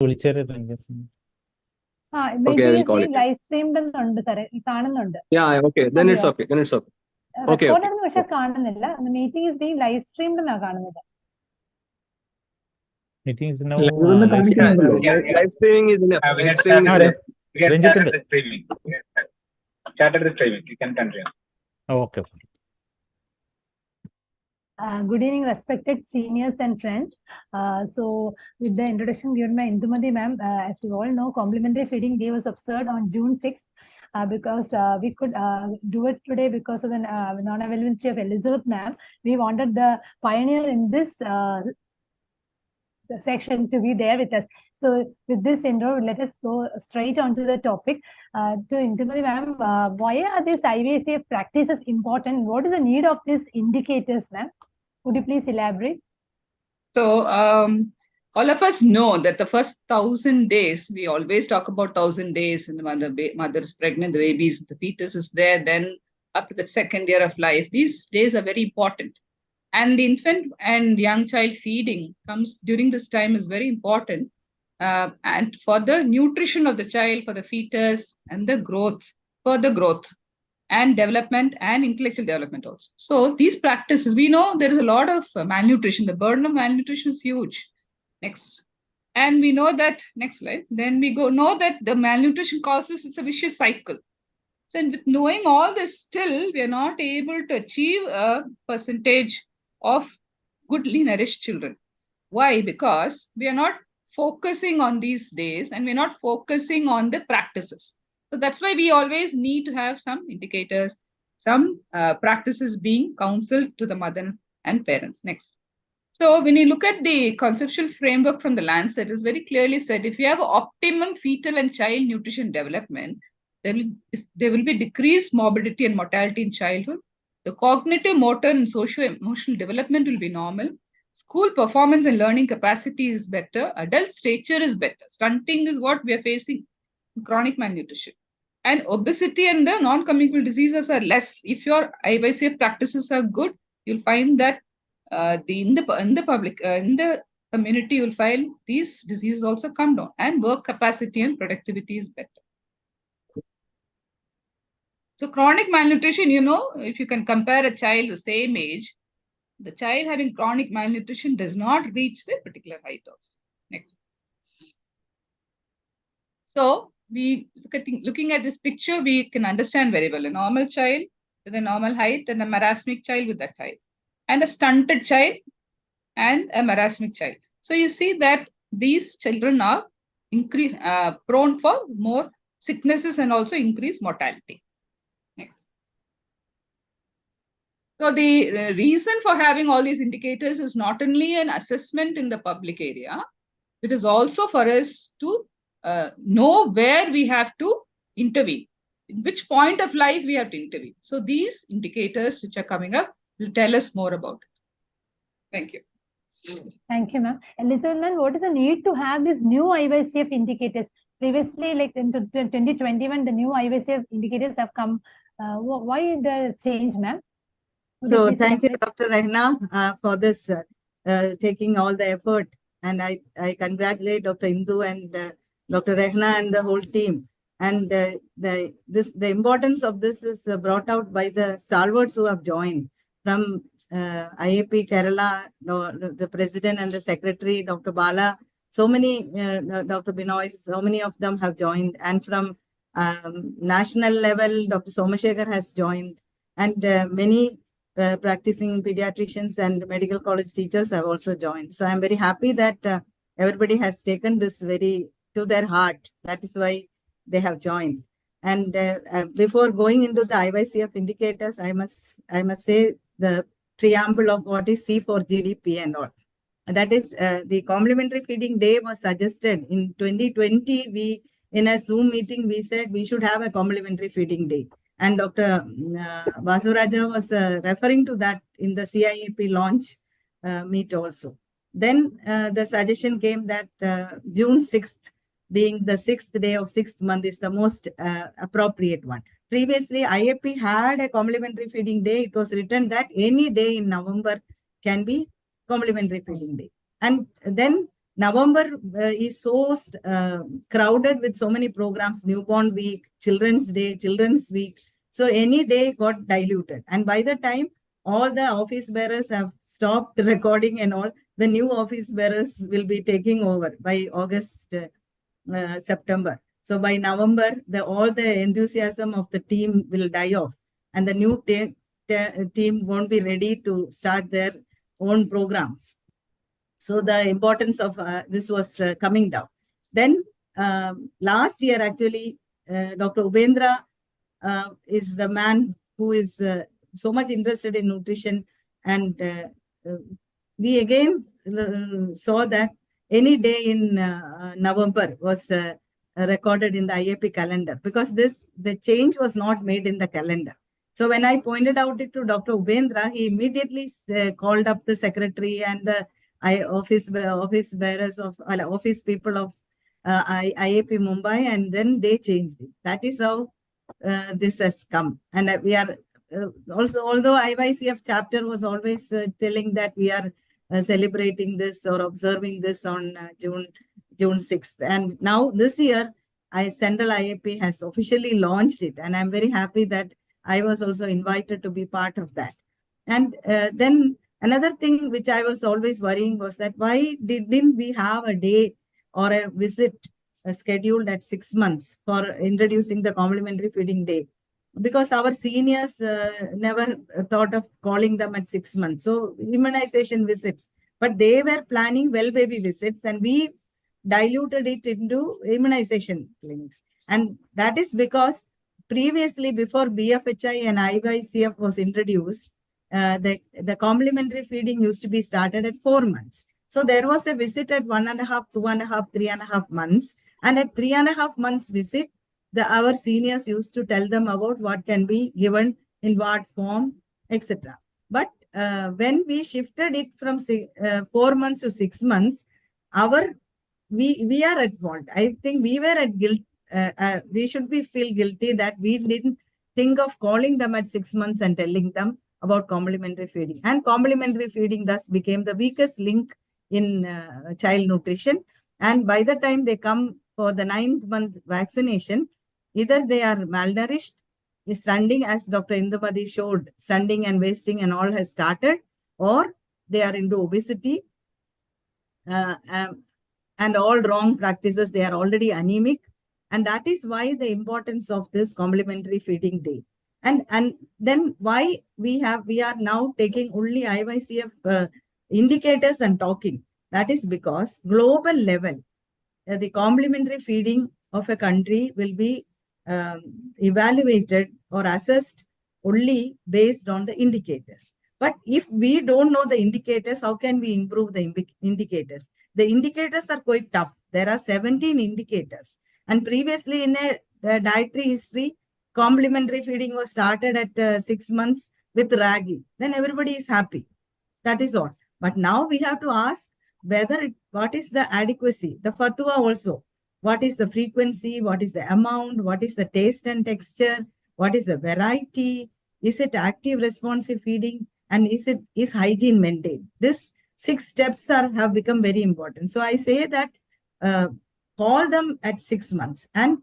Maybe I will it's call being it. live streamed. Yeah, okay. Then it's okay. Then it's okay. Okay, okay. The meeting is being live streamed. Meeting is now live streaming is enough. Live streaming is enough. We have started the streaming. Started the streaming. You can continue. Okay. Good evening, respected seniors and friends. So, with the introduction given by Indumati ma'am, as you all know, Complementary Feeding Day was observed on June 6th because we could do it today because of the non-availability of Elizabeth ma'am. We wanted the pioneer in this section to be there with us. So, with this intro, let us go straight on to the topic. To Indumati ma'am, why are these IYCF practices important? What is the need of these indicators, ma'am? Would you please elaborate? So, all of us know that the first 1,000 days, we always talk about 1,000 days when the mother is pregnant, the babies, the fetus is there, then up to the second year of life. These days are very important. And the infant and young child feeding comes during this time is very important. And for the nutrition of the child, for the fetus and the growth, further growth and development and intellectual development also. So these practices, we know there is a lot of malnutrition. The burden of malnutrition is huge. Next. And we know that, next slide, then we know that the malnutrition causes, it's a vicious cycle. So with knowing all this, still we are not able to achieve a percentage of goodly nourished children. Why? Because we are not focusing on these days and we're not focusing on the practices. So that's why we always need to have some indicators, some practices being counseled to the mother and parents. Next. So when you look at the conceptual framework from the Lancet, it's very clearly said, if you have optimum fetal and child nutrition development, there will be decreased morbidity and mortality in childhood. The cognitive, motor, and socio-emotional development will be normal. School performance and learning capacity is better. Adult stature is better. Stunting is what we are facing. Chronic malnutrition. And obesity and the non-communicable diseases are less. If your IYCF practices are good, you'll find that in the community, you'll find these diseases also come down. And work capacity and productivity is better. So chronic malnutrition, if you can compare a child the same age, the child having chronic malnutrition does not reach the particular height also. Next. So we looking at this picture, we can understand very well a normal child with a normal height and a marasmic child with that height, and a stunted child and a marasmic child. So you see that these children are prone for more sicknesses and also increased mortality. Next. So the reason for having all these indicators is not only an assessment in the public area, it is also for us to know where we have to intervene, in which point of life we have to intervene. So these indicators which are coming up will tell us more about it. Thank you. Thank you, ma'am. Elizabeth, ma'am, what is the need to have these new IYCF indicators? Previously, like in 2021, the new IYCF indicators have come. Why the change, ma'am? So thank you, Dr. Rehna, for this taking all the effort. And I congratulate Dr. Indu and Dr. Rehna and the whole team. And the importance of this is brought out by the stalwarts who have joined from IAP Kerala, the president and the secretary, Dr. Bala, so many, Dr. Binoy, so many of them have joined. And from national level, Dr. Somashekar has joined. And many practicing pediatricians and medical college teachers have also joined. So I'm very happy that everybody has taken this very to their heart. That is why they have joined. And before going into the IYCF indicators, I must say the preamble of what is C for GDP and all. And that is the Complementary Feeding Day was suggested in 2020. We, in a Zoom meeting, we said we should have a Complementary Feeding Day. And Dr. Vasuraja was referring to that in the CIAP launch meet also. Then the suggestion came that June 6th, being the 6th day of 6th month, is the most appropriate one. Previously, IAP had a Complementary Feeding Day. It was written that any day in November can be Complementary Feeding Day. And then November is so crowded with so many programs, Newborn Week, Children's Day, Children's Week. So any day got diluted. And by the time all the office bearers have stopped recording and all, the new office bearers will be taking over by August, September. So by November, all the enthusiasm of the team will die off. And the new team won't be ready to start their own programs. So the importance of this was coming down. Then last year, actually, Dr. Ubendra is the man who is so much interested in nutrition. And we again saw that any day in November was recorded in the IAP calendar, because the change was not made in the calendar. So when I pointed out it to Dr. Ubendra, he immediately called up the secretary and the office bearers of office people of IAP Mumbai, and then they changed it. That is how this has come. And we are also, although IYCF chapter was always telling that we are celebrating this or observing this on June 6th. And now this year, Central IAP has officially launched it. And I'm very happy that I was also invited to be part of that. And then another thing which I was always worrying was that why didn't we have a day or a visit scheduled at 6 months for introducing the complementary feeding day? Because our seniors never thought of calling them at 6 months. So immunization visits, but they were planning well baby visits, and we diluted it into immunization clinics. And that is because previously, before BFHI and IYCF was introduced, the complementary feeding used to be started at 4 months. So there was a visit at 1.5, 2.5, 3.5 months. And at 3.5 months visit, our seniors used to tell them about what can be given in what form, etc. But when we shifted it from 4 months to 6 months, we are at fault. I think we were at guilt. We should feel guilty that we didn't think of calling them at 6 months and telling them about complementary feeding. And complementary feeding thus became the weakest link in child nutrition. And by the time they come for the 9th month vaccination, either they are malnourished, stunting, as Dr. Indumadi showed, stunting and wasting and all has started, or they are into obesity and all wrong practices. They are already anemic. And that is why the importance of this complementary feeding day. And then why we are now taking only IYCF indicators and talking. That is because global level, the complementary feeding of a country will be evaluated or assessed only based on the indicators. But if we don't know the indicators, how can we improve the indicators? The indicators are quite tough. There are 17 indicators. And previously in a dietary history, complementary feeding was started at 6 months with ragi. Then everybody is happy. That is all. But now we have to ask what is the adequacy, the fatwa also. What is the frequency? What is the amount? What is the taste and texture? What is the variety? Is it active responsive feeding? And is hygiene maintained? These 6 steps have become very important. So I say that call them at 6 months, and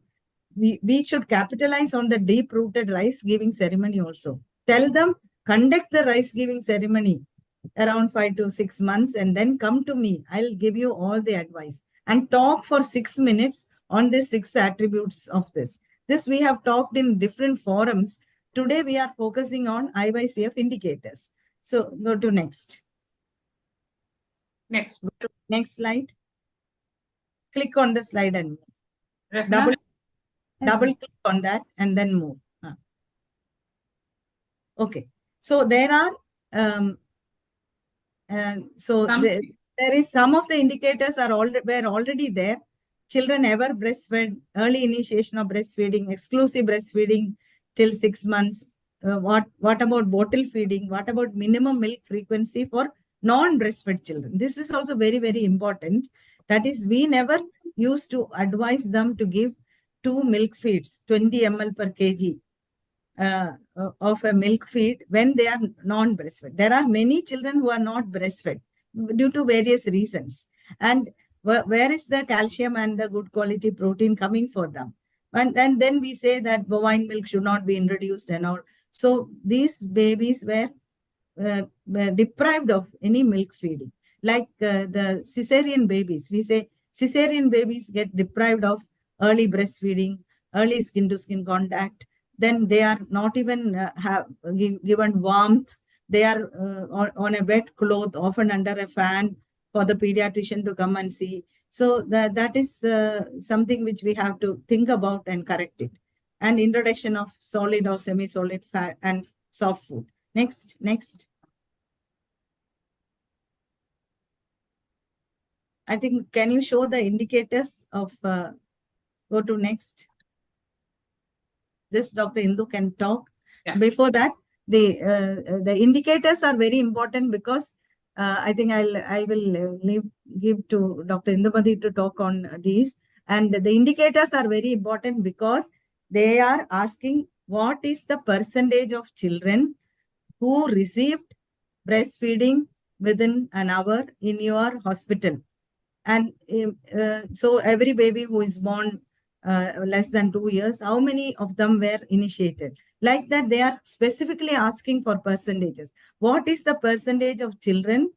we should capitalize on the deep-rooted rice-giving ceremony also. Tell them, conduct the rice-giving ceremony around 5 to 6 months, and then come to me. I'll give you all the advice. And talk for 6 minutes on the 6 attributes of this. This we have talked in different forums. Today we are focusing on IYCF indicators. So go to next. Next. Go to next slide. Click on the slide and move. Double click on that and then move. Okay. So there are there is some of the indicators were already there. Children ever breastfed, early initiation of breastfeeding, exclusive breastfeeding till 6 months. What about bottle feeding? What about minimum milk frequency for non-breastfed children? This is also very, very important. That is, we never used to advise them to give 2 milk feeds, 20 ml per kg of a milk feed when they are non-breastfed. There are many children who are not breastfed due to various reasons. And where is the calcium and the good quality protein coming for them? And then we say that bovine milk should not be introduced and all. So these babies were deprived of any milk feeding. Like the cesarean babies, we say cesarean babies get deprived of early breastfeeding, early skin-to-skin contact. Then they are not even given warmth. They are on a wet cloth, often under a fan for the pediatrician to come and see. So that is something which we have to think about and correct it. And introduction of solid or semi-solid fat and soft food. Next. I think, can you show the indicators of, go to next. This Dr. Indu can talk. Yeah. Before that, the indicators are very important because I think I will give to Dr. Indumati to talk on these. And the indicators are very important because they are asking what is the percentage of children who received breastfeeding within an hour in your hospital. And so every baby who is born less than 2 years, how many of them were initiated? Like that, they are specifically asking for percentages. What is the percentage of children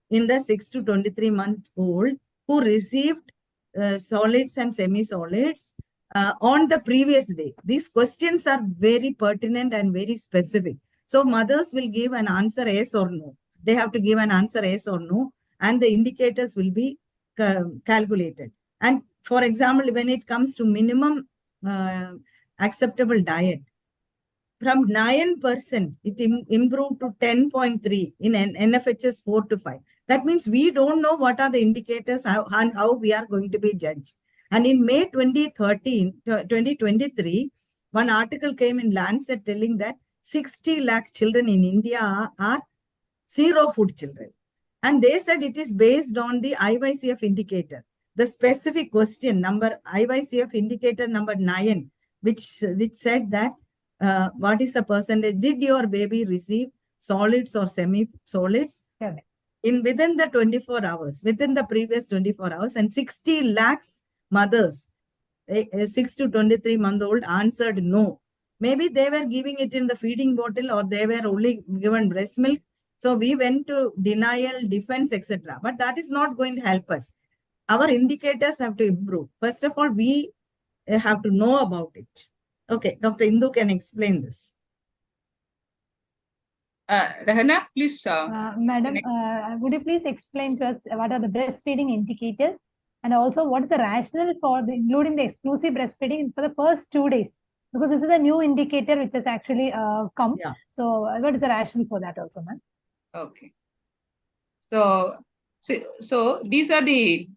in the 6 to 23 month old who received solids and semi-solids on the previous day? These questions are very pertinent and very specific. So mothers will give an answer yes or no. They have to give an answer yes or no, and the indicators will be calculated. And for example, when it comes to minimum acceptable diet, from 9%, it improved to 10.3 in NFHS 4 to 5. That means we don't know what are the indicators and how we are going to be judged. And in May 2023, one article came in Lancet telling that 60 lakh children in India are zero food children. And they said it is based on the IYCF indicator. The specific question number, IYCF indicator number 9, which said that what is the percentage? Did your baby receive solids or semi-solids within the 24 hours, within the previous 24 hours? And 60 lakhs mothers, 6 to 23 month old, answered no. Maybe they were giving it in the feeding bottle or they were only given breast milk. So we went to denial, defense, etc. But that is not going to help us. Our indicators have to improve. First of all, we have to know about it. Okay, Dr. Indu can explain this. Rahana, please. Madam, would you please explain to us what are the breastfeeding indicators and also what is the rationale for including the exclusive breastfeeding for the first 2 days? Because this is a new indicator which has actually come. Yeah. So what is the rationale for that also, ma'am? Okay. So these are the,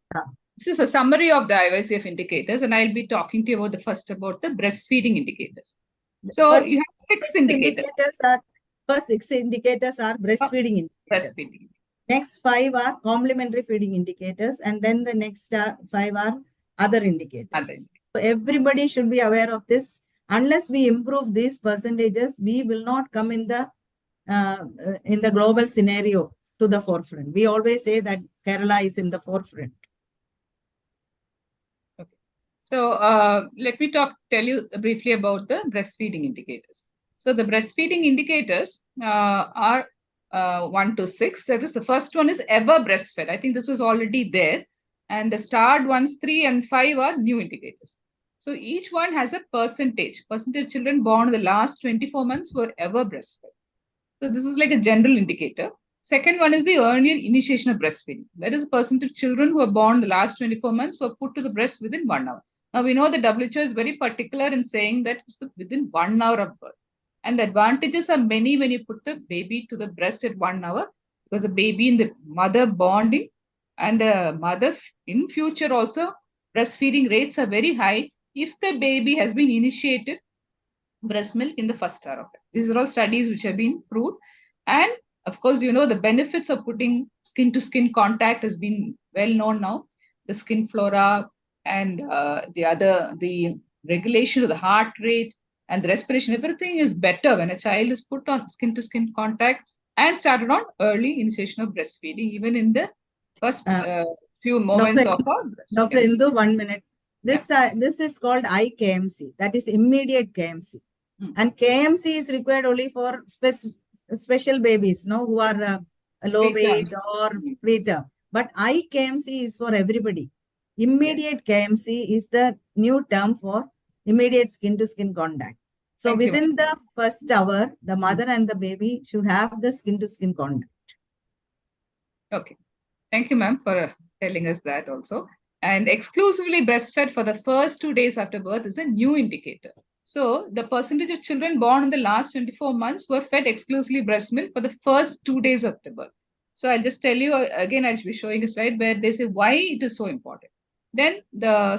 this is a summary of the IYCF indicators, and I'll be talking to you about the breastfeeding indicators. So you have 6 indicators. First 6 indicators are breastfeeding indicators. Breastfeeding. Next 5 are complementary feeding indicators, and then the next 5 are other indicators. So everybody should be aware of this. Unless we improve these percentages, we will not come in the global scenario to the forefront. We always say that Kerala is in the forefront. Okay. So let me tell you briefly about the breastfeeding indicators. So the breastfeeding indicators are 1 to 6. That is, the first one is ever breastfed. I think this was already there. And the starred ones, 3 and 5 are new indicators. So each one has a percentage. Percentage of children born in the last 24 months were ever breastfed. So this is like a general indicator. Second one is the earlier initiation of breastfeeding. That is, the percentage of children who are born in the last 24 months were put to the breast within 1 hour. Now we know the WHO is very particular in saying that it's within 1 hour of birth. And the advantages are many when you put the baby to the breast at 1 hour, because the baby and the mother bonding and the mother in future also breastfeeding rates are very high if the baby has been initiated breast milk in the first hour of it. These are all studies which have been proved. And of course, you know, the benefits of putting skin to skin contact has been well known now. The skin flora and the regulation of the heart rate and the respiration, everything is better when a child is put on skin to skin contact and started on early initiation of breastfeeding, even in the first few moments Dr. of our Dr. yes. Indu, 1 minute. This is called IKMC, that is immediate KMC. And KMC is required only for special babies, no, who are low weight or preterm. But IKMC is for everybody. Immediate KMC is the new term for immediate skin-to-skin contact. So within the first hour, the mother and the baby should have the skin-to-skin contact. Okay. Thank you, ma'am, for telling us that also. And exclusively breastfed for the first 2 days after birth is a new indicator. So the percentage of children born in the last 24 months were fed exclusively breast milk for the first 2 days after birth. So I'll just tell you again, I'll be showing a slide where they say why it is so important. Then the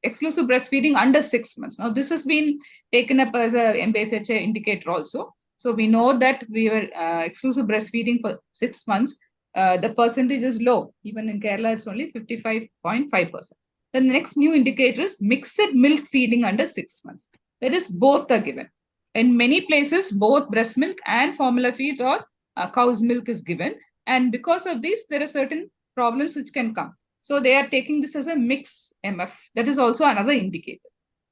exclusive breastfeeding under 6 months. Now this has been taken up as a MBFHA indicator also. So we know that we were exclusive breastfeeding for 6 months. The percentage is low. Even in Kerala, it's only 55.5%. The next new indicator is mixed milk feeding under 6 months. That is, both are given. In many places, both breast milk and formula feeds or cow's milk is given. And because of this, there are certain problems which can come. So they are taking this as a mix MF. That is also another indicator.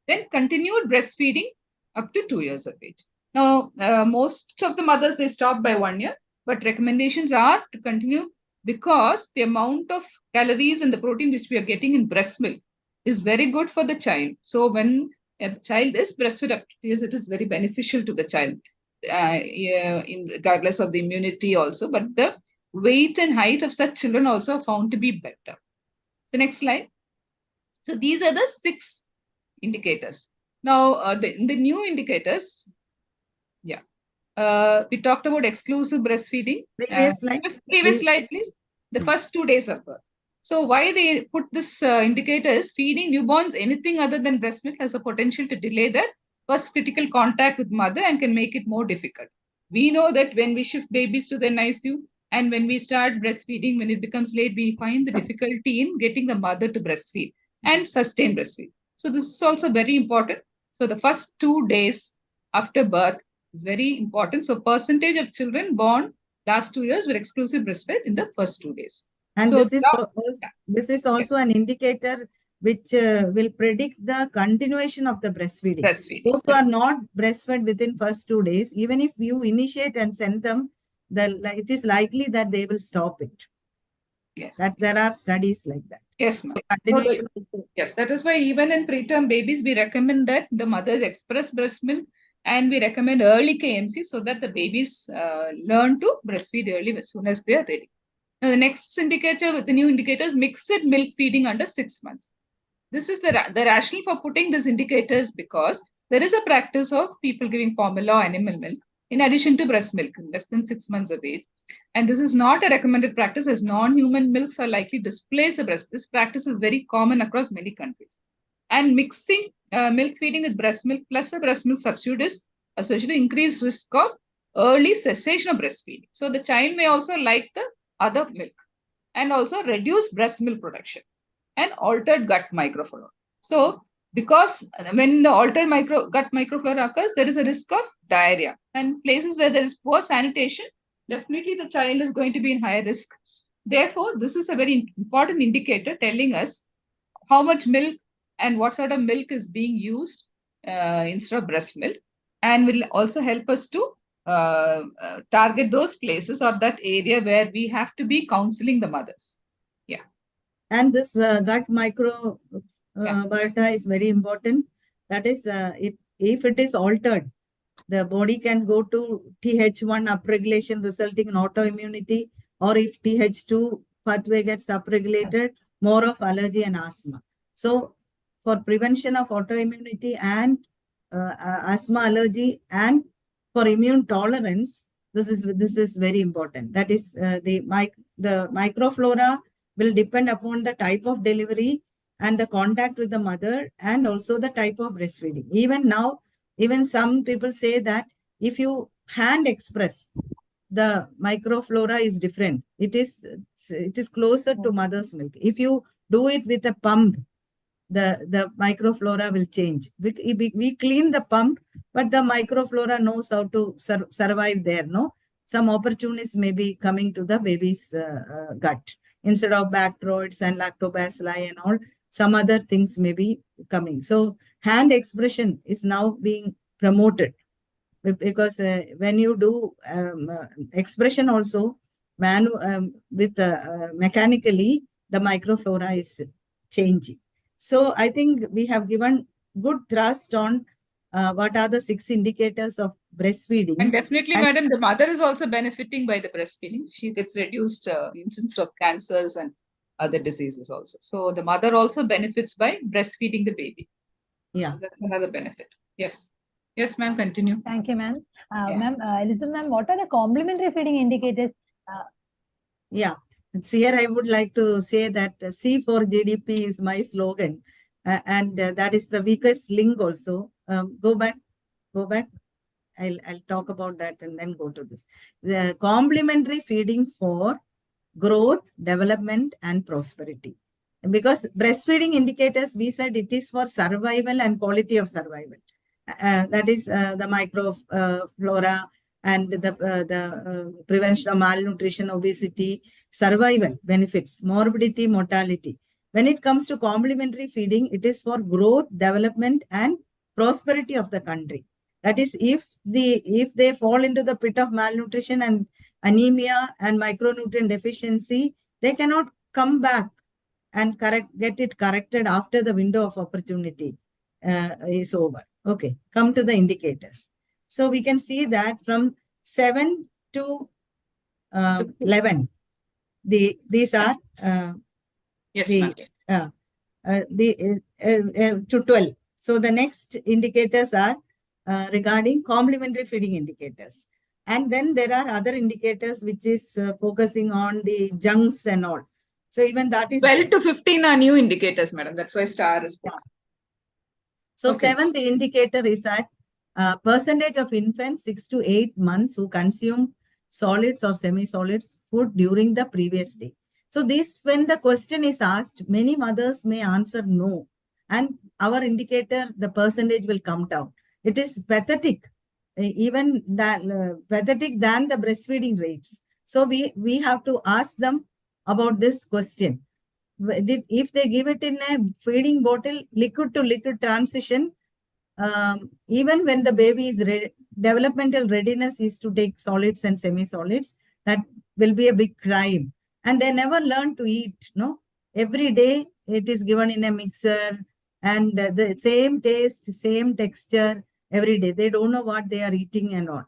Then continued breastfeeding up to 2 years of age. Now, most of the mothers, they stop by 1 year. But recommendations are to continue because the amount of calories and the protein which we are getting in breast milk is very good for the child. So when a child is breastfed up to 2 years, it is very beneficial to the child, regardless of the immunity also. But the weight and height of such children also are found to be better. So next slide. So these are the 6 indicators. Now, the new indicators, we talked about exclusive breastfeeding. Previous slide. Previous slide, please. The first 2 days of birth. So why they put this indicator is feeding newborns anything other than breast milk has a potential to delay the first critical contact with mother and can make it more difficult. We know that when we shift babies to the NICU and when we start breastfeeding, when it becomes late, we find the difficulty in getting the mother to breastfeed and sustain breastfeed. So this is also very important. So the first 2 days after birth is very important. So percentage of children born last 2 years were exclusive breastfed in the first 2 days. And so this is also an indicator which will predict the continuation of the breastfeeding. Those who are not breastfed within first 2 days, even if you initiate and send them, it is likely that they will stop it. Yes. That there are studies like that. Yes, so continuation. Yes, that is why even in preterm babies, we recommend that the mothers express breast milk. And we recommend early KMC so that the babies learn to breastfeed early as soon as they are ready. Now, the next indicator with the new indicators, mixed milk feeding under 6 months. This is the rationale for putting these indicators because there is a practice of people giving formula or animal milk in addition to breast milk in less than 6 months of age. And this is not a recommended practice as non-human milks are likely to displace the breast. This practice is very common across many countries. And mixing milk feeding with breast milk plus a breast milk substitute is associated with increased risk of early cessation of breastfeeding. So the child may also like the other milk and also reduce breast milk production and altered gut microflora. So because when the altered gut microflora occurs, there is a risk of diarrhea. And places where there is poor sanitation, definitely the child is going to be in higher risk. Therefore, this is a very important indicator telling us how much milk and what sort of milk is being used instead of breast milk, and will also help us to target those places or that area where we have to be counseling the mothers. Yeah. And this gut microbiota is very important. That is, if it is altered, the body can go to TH1 upregulation resulting in autoimmunity, or if TH2 pathway gets upregulated, more of allergy and asthma. So for prevention of autoimmunity and asthma, allergy, and for immune tolerance, this is very important. That is, the microflora will depend upon the type of delivery and the contact with the mother and also the type of breastfeeding. Even now, even some people say that if you hand express, the microflora is different. It is closer to mother's milk. If you do it with a pump, the microflora will change. We clean the pump, but the microflora knows how to survive there. No, some opportunities may be coming to the baby's gut instead of Bacteroids and lactobacilli and all, some other things may be coming. So hand expression is now being promoted because when you do expression also, mechanically, the microflora is changing. So I think we have given good thrust on what are the 6 indicators of breastfeeding. And definitely, madam, the mother is also benefiting by the breastfeeding. She gets reduced incidence of cancers and other diseases also. So the mother also benefits by breastfeeding the baby. Yeah. So that's another benefit. Yes. Yes, ma'am, continue. Thank you, ma'am. Yeah. Ma'am, Elizabeth, ma'am, what are the complementary feeding indicators? Yeah. So here I would like to say that C for GDP is my slogan. And that is the weakest link also. Go back. I'll talk about that and then go to this. The complementary feeding for growth, development, and prosperity. Because breastfeeding indicators, we said it is for survival and quality of survival. That is the microflora and the prevention of malnutrition, obesity, survival benefits, morbidity, mortality. When it comes to complementary feeding, it is for growth, development, and prosperity of the country. That is, if they fall into the pit of malnutrition and anemia and micronutrient deficiency, they cannot come back and get it corrected after the window of opportunity is over. Okay, come to the indicators. So we can see that from 7 to 11, these are Yes, to 12. So the next indicators are regarding complementary feeding indicators. And then there are other indicators which is focusing on the junks and all. So even that is 12 to 15 are new indicators, madam. That's why star is put. So Okay. 7th indicator is at percentage of infants 6 to 8 months who consume solids or semi-solids food during the previous day. So this, when the question is asked, many mothers may answer no. And our indicator, the percentage will come down. It is pathetic, even that pathetic than the breastfeeding rates. So we have to ask them about this question. If they give it in a feeding bottle, liquid to liquid transition, even when the baby is developmental readiness is to take solids and semi-solids, that will be a big crime. And they never learn to eat, no? Every day it is given in a mixer and the same taste, same texture every day. They don't know what they are eating and all.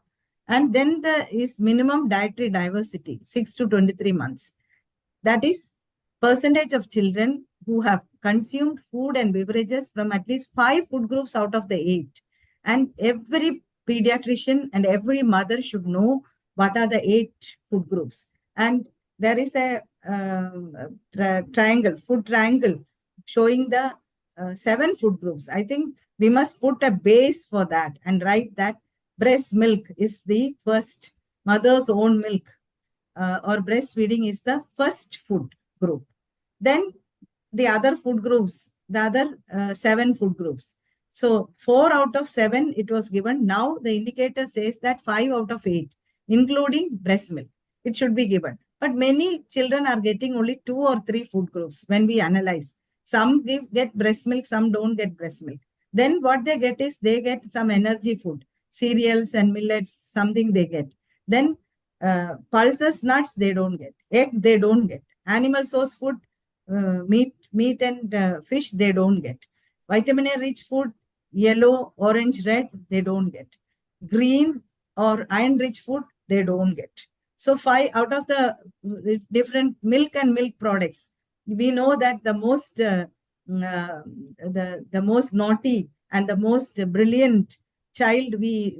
And then is minimum dietary diversity, 6 to 23 months. That is percentage of children who have consumed food and beverages from at least 5 food groups out of the 8. And every pediatrician and every mother should know what are the 8 food groups. And there is a food triangle showing the 7 food groups. I think we must put a base for that and write that breast milk is the first, mother's own milk or breastfeeding is the first food group. Then the other food groups, the other 7 food groups. So 4 out of 7 it was given. Now the indicator says that 5 out of 8, including breast milk, it should be given. But many children are getting only 2 or 3 food groups when we analyze. Some get breast milk, some don't get breast milk. Then what they get is they get some energy food, cereals and millets, something they get. Then pulses, nuts, they don't get. Egg, they don't get. Animal source food, meat and fish, they don't get. Vitamin A rich food, yellow, orange, red, they don't get. Green or iron rich food, they don't get. So 5 out of the different milk and milk products, we know that the most the most naughty and the most brilliant child we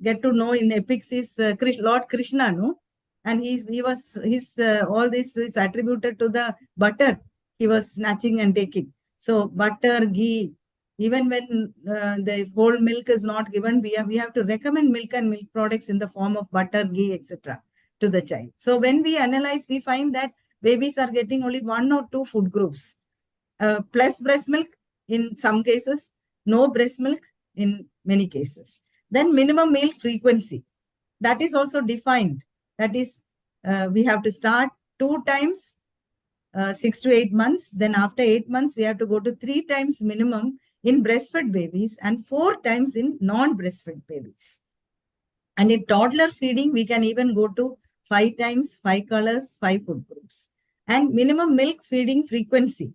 get to know in epics is Lord Krishna, no? And all this is attributed to the butter he was snatching and taking. So butter, ghee, even when the whole milk is not given, we have to recommend milk and milk products in the form of butter, ghee, etc. to the child. So when we analyze, we find that babies are getting only 1 or 2 food groups, plus breast milk in some cases, no breast milk in many cases. Then minimum meal frequency, that is also defined. That is, we have to start 2 times 6 to 8 months. Then after 8 months, we have to go to 3 times minimum in breastfed babies and 4 times in non-breastfed babies. And in toddler feeding, we can even go to 5 times, 5 colors, 5 food groups. And minimum milk feeding frequency.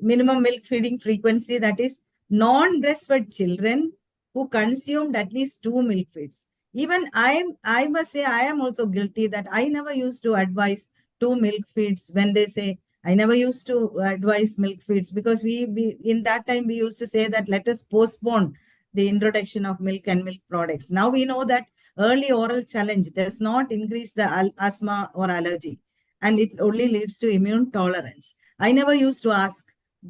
Minimum milk feeding frequency, that is non-breastfed children who consumed at least 2 milk feeds. Even I must say, I am also guilty that I never used to advise 2 milk feeds when they say, I never used to advise milk feeds because we in that time we used to say that let us postpone the introduction of milk and milk products. Now we know that early oral challenge does not increase the asthma or allergy, and it only leads to immune tolerance. I never used to ask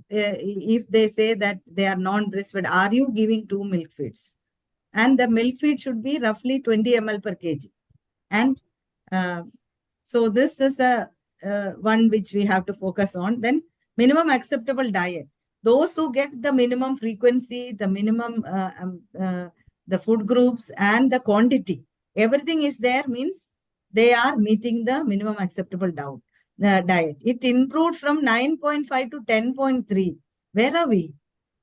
if they say that they are non-breastfed, are you giving 2 milk feeds? And the milk feed should be roughly 20 ml per kg. And so this is a one which we have to focus on. Then minimum acceptable diet. Those who get the minimum frequency, the minimum, the food groups and the quantity, everything is there, means they are meeting the minimum acceptable diet. It improved from 9.5 to 10.3. Where are we?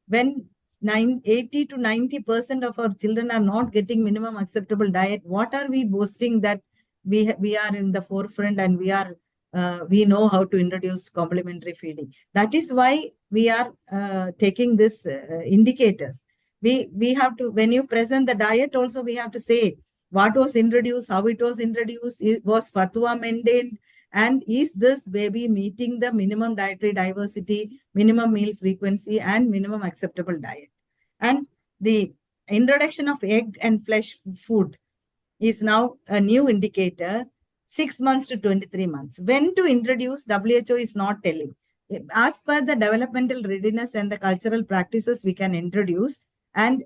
When 80 to 90% of our children are not getting minimum acceptable diet, what are we boasting that we are in the forefront and we know how to introduce complementary feeding? That is why we are taking this indicators. We have to, when you present the diet also, we have to say what was introduced, how it was introduced, was fatwa maintained, and is this baby meeting the minimum dietary diversity, minimum meal frequency, and minimum acceptable diet. And the introduction of egg and flesh food is now a new indicator, 6 months to 23 months. When to introduce, WHO is not telling. As per the developmental readiness and the cultural practices, we can introduce. And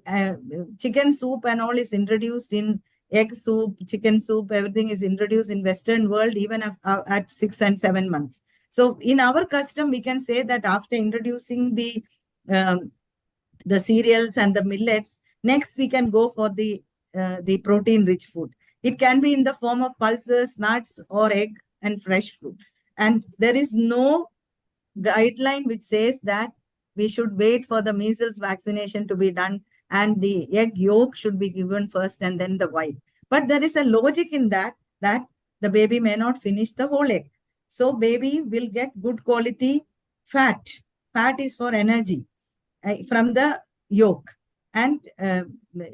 chicken soup and all is introduced in egg soup, chicken soup, everything is introduced in Western world, even at 6 and 7 months. So in our custom, we can say that after introducing the cereals and the millets, next we can go for the protein-rich food. It can be in the form of pulses, nuts, or egg and fresh fruit. And there is no guideline which says that we should wait for the measles vaccination to be done and the egg yolk should be given first and then the white. But there is a logic in that the baby may not finish the whole egg. So baby will get good quality fat. Fat is for energy from the yolk. And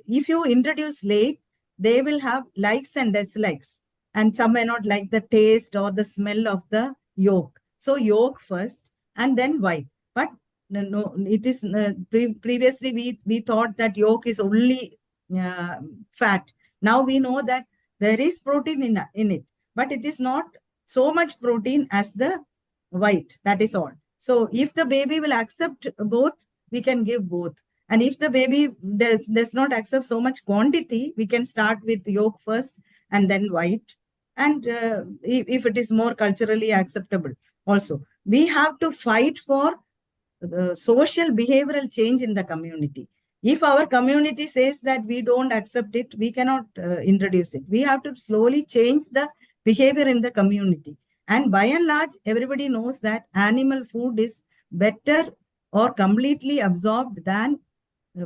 if you introduce late, they will have likes and dislikes. And some may not like the taste or the smell of the yolk. So yolk first and then white. But no, it is previously we thought that yolk is only fat. Now we know that there is protein in it, but it is not so much protein as the white. That is all. So if the baby will accept both, we can give both. And if the baby does not accept so much quantity, we can start with yolk first and then white. And if it is more culturally acceptable also, we have to fight for social behavioral change in the community. If our community says that we don't accept it, we cannot introduce it. We have to slowly change the behavior in the community. And by and large, everybody knows that animal food is better or completely absorbed than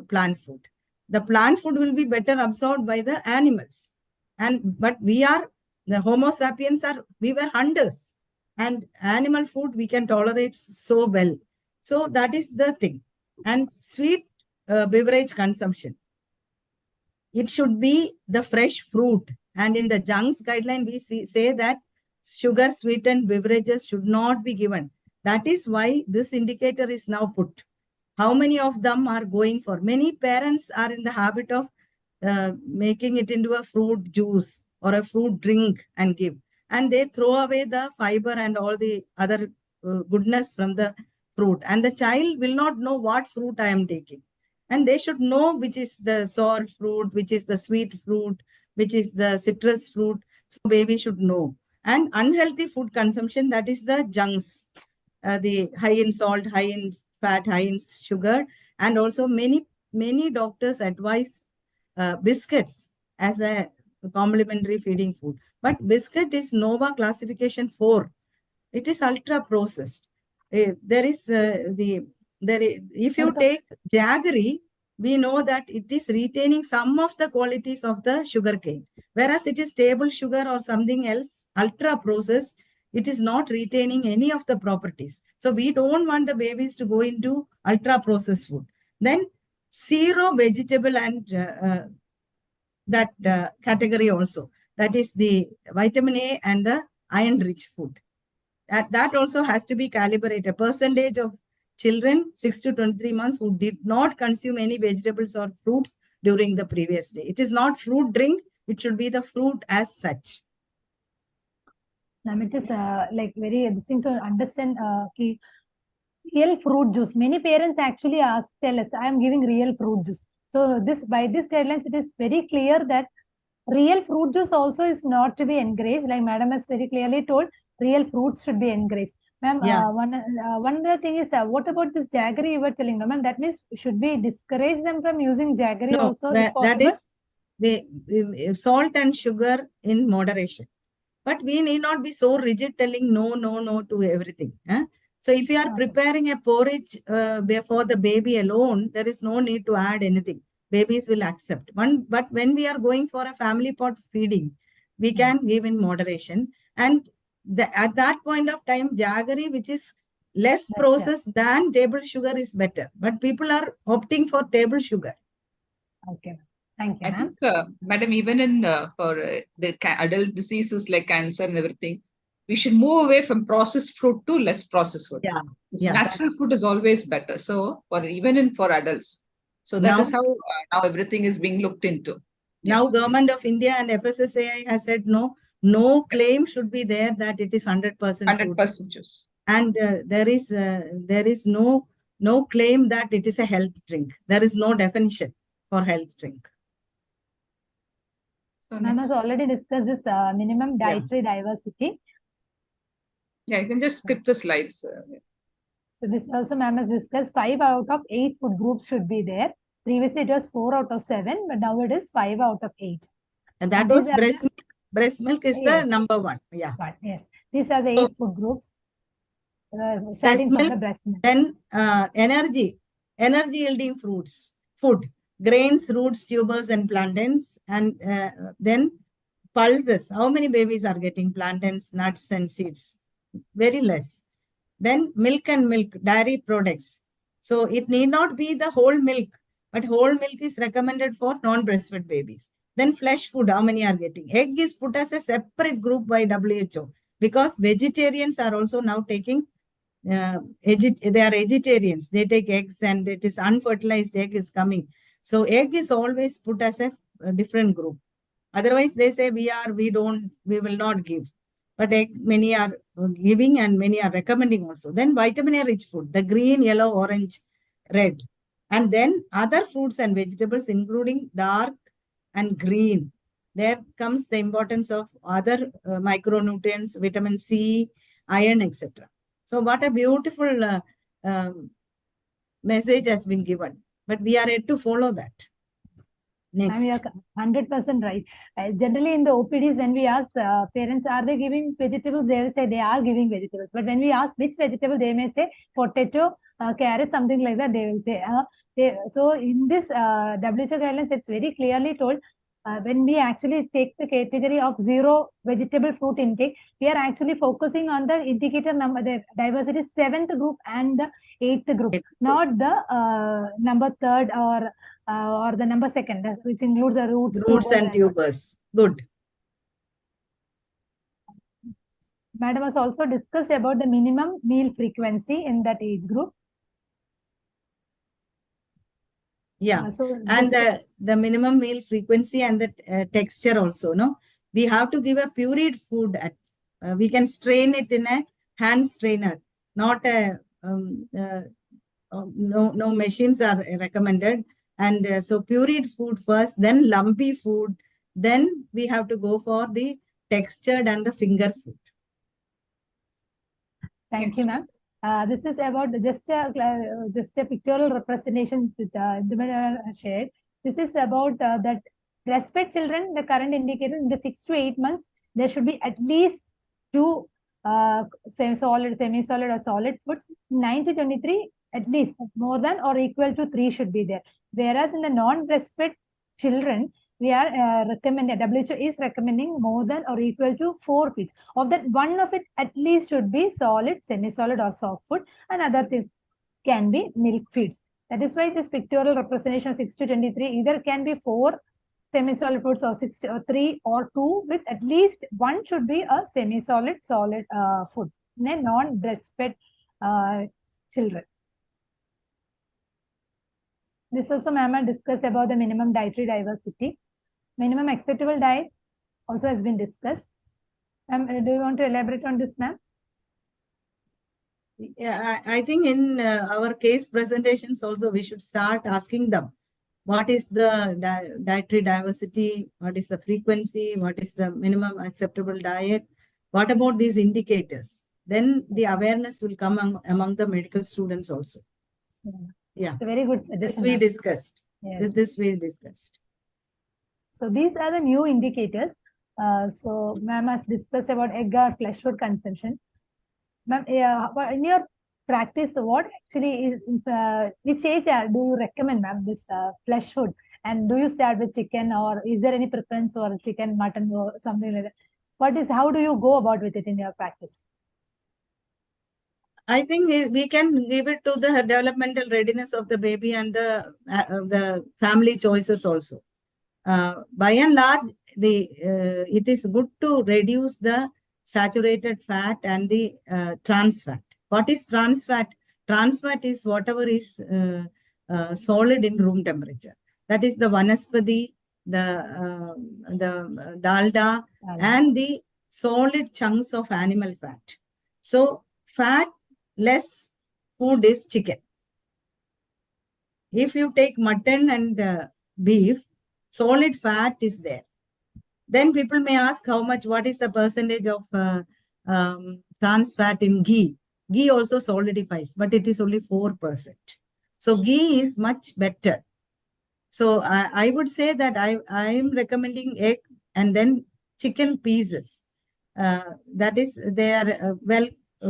plant food. The plant food will be better absorbed by the animals. But we are, the Homo sapiens we were hunters. And animal food we can tolerate so well. So that is the thing. And sweet beverage consumption. It should be the fresh fruit. And in the JUNCS guideline, we say that sugar sweetened beverages should not be given. That is why this indicator is now put. How many of them are going for? Many parents are in the habit of making it into a fruit juice or a fruit drink and give. And they throw away the fiber and all the other goodness from the fruit. And the child will not know what fruit I am taking. And they should know which is the sour fruit, which is the sweet fruit, which is the citrus fruit. So baby should know. And unhealthy food consumption, that is the JUNCS, the high in salt, high in fat, high in sugar. And also many doctors advise biscuits as a complementary feeding food. But biscuit is Nova classification 4. It is ultra processed. There is if you take jaggery, we know that it is retaining some of the qualities of the sugarcane, whereas it is table sugar or something else, ultra processed. It is not retaining any of the properties. So we don't want the babies to go into ultra processed food. Then zero vegetable and that category also. That is the vitamin A and the iron-rich food. That also has to be calibrated. A percentage of children 6 to 23 months who did not consume any vegetables or fruits during the previous day. It is not fruit drink. It should be the fruit as such. Now, it is like very interesting to understand real fruit juice. Many parents actually tell us, I am giving real fruit juice. So by this guidelines, it is very clear that real fruit juice also is not to be encouraged. Like Madam has very clearly told, real fruits should be encouraged. Ma'am, one other thing is, what about this jaggery you were telling, ma'am? That means should we discourage them from using jaggery also? That is salt and sugar in moderation. But we need not be so rigid telling no to everything. So if you are preparing a porridge for the baby alone, there is no need to add anything. Babies will accept. But when we are going for a family pot feeding, we can give in moderation. And at that point of time, jaggery, which is less processed than table sugar, is better. But people are opting for table sugar. Okay. Thank you, I think, Madam, even in for the adult diseases like cancer and everything, we should move away from processed food to less processed food. Natural food is always better. So, for adults. So that is how now everything is being looked into. Now, Government of India and FSSAI has said no claim should be there that it is 100% 100% juice. And there is no claim that it is a health drink. There is no definition for health drink. So Ma'am has already discussed this minimum dietary diversity. Yeah, you can just skip the slides. So this also Ma'am has discussed 5 out of 8 food groups should be there. Previously it was 4 out of 7, but now it is 5 out of 8. And that was breast milk. Breast milk is the number 1. Yeah. But yes, these are the 8 food groups. Breast milk, then energy yielding food, grains, roots, tubers, and plantains, and then pulses. How many babies are getting plantains, nuts, and seeds? Very less. Then milk and milk, dairy products. So it need not be the whole milk, but whole milk is recommended for non-breastfed babies. Then flesh food, how many are getting? Egg is put as a separate group by WHO because vegetarians are also now taking they are vegetarians. They take eggs and it is unfertilized egg is coming. So egg is always put as a different group. Otherwise, they say we will not give. But egg, many are giving and many are recommending also. Then vitamin A rich food, the green, yellow, orange, red. And then other fruits and vegetables, including dark and green. There comes the importance of other micronutrients, vitamin C, iron, etc. So what a beautiful message has been given. But we are yet to follow that. Next. And we are 100% right. Generally in the OPDs, when we ask parents, are they giving vegetables? They will say they are giving vegetables. But when we ask which vegetable, they may say potato, carrot, something like that. They will say. So in this WHO guidelines, it's very clearly told when we actually take the category of 0 vegetable fruit intake, we are actually focusing on the indicator number, the diversity 7th group and the 8th group, not the number 3rd or the number 2nd, which includes the roots and tubers. Good. Madam has also discussed about the minimum meal frequency in that age group. Yeah, and the minimum meal frequency and the texture also, no? We have to give a pureed food. We can strain it in a hand strainer, not a, no machines are recommended. And so pureed food first, then lumpy food, then we have to go for the textured and the finger food. Thank you, ma'am. This is about just a pictorial representation with the shared. This is about that breastfed children, the current indicator in the 6 to 8 months, there should be at least 2 semi-solid, or solid foods. 9 to 23, at least more than or equal to 3 should be there. Whereas in the non-breastfed children, we are recommending, WHO is recommending more than or equal to 4 feeds. Of that, one of it at least should be solid, semi-solid or soft food, and other things can be milk feeds. That is why this pictorial representation of 6 to 23 either can be 4 semi-solid foods or 6 to 3 or 2, with at least one should be a semi-solid solid food in a non-breastfed children. This also ma'am discussed about the minimum dietary diversity. Minimum acceptable diet also has been discussed. Do you want to elaborate on this, ma'am? Yeah, I think in our case presentations also we should start asking them what is the dietary diversity, what is the frequency, what is the minimum acceptable diet, what about these indicators? Then the awareness will come among the medical students also. Yeah. It's a very good suggestion. This we discussed. Yes. This we discussed. So these are the new indicators. So ma'am has discussed about egg or flesh food consumption. Ma'am, in your practice, what actually is, which age do you recommend, ma'am, this flesh food? And do you start with chicken, or is there any preference for chicken, mutton, or something like that? How do you go about with it in your practice? I think we can give it to the developmental readiness of the baby and the family choices also. By and large, it is good to reduce the saturated fat and the trans fat. What is trans fat? Trans fat is whatever is solid in room temperature. That is the vanaspati, the dalda, and the solid chunks of animal fat. So fat less food is chicken. If you take mutton and beef, solid fat is there. Then people may ask what is the percentage of trans fat in ghee. Ghee also solidifies, but it is only 4%. So ghee is much better. So I would say that I am recommending egg and then chicken pieces. That is, they are well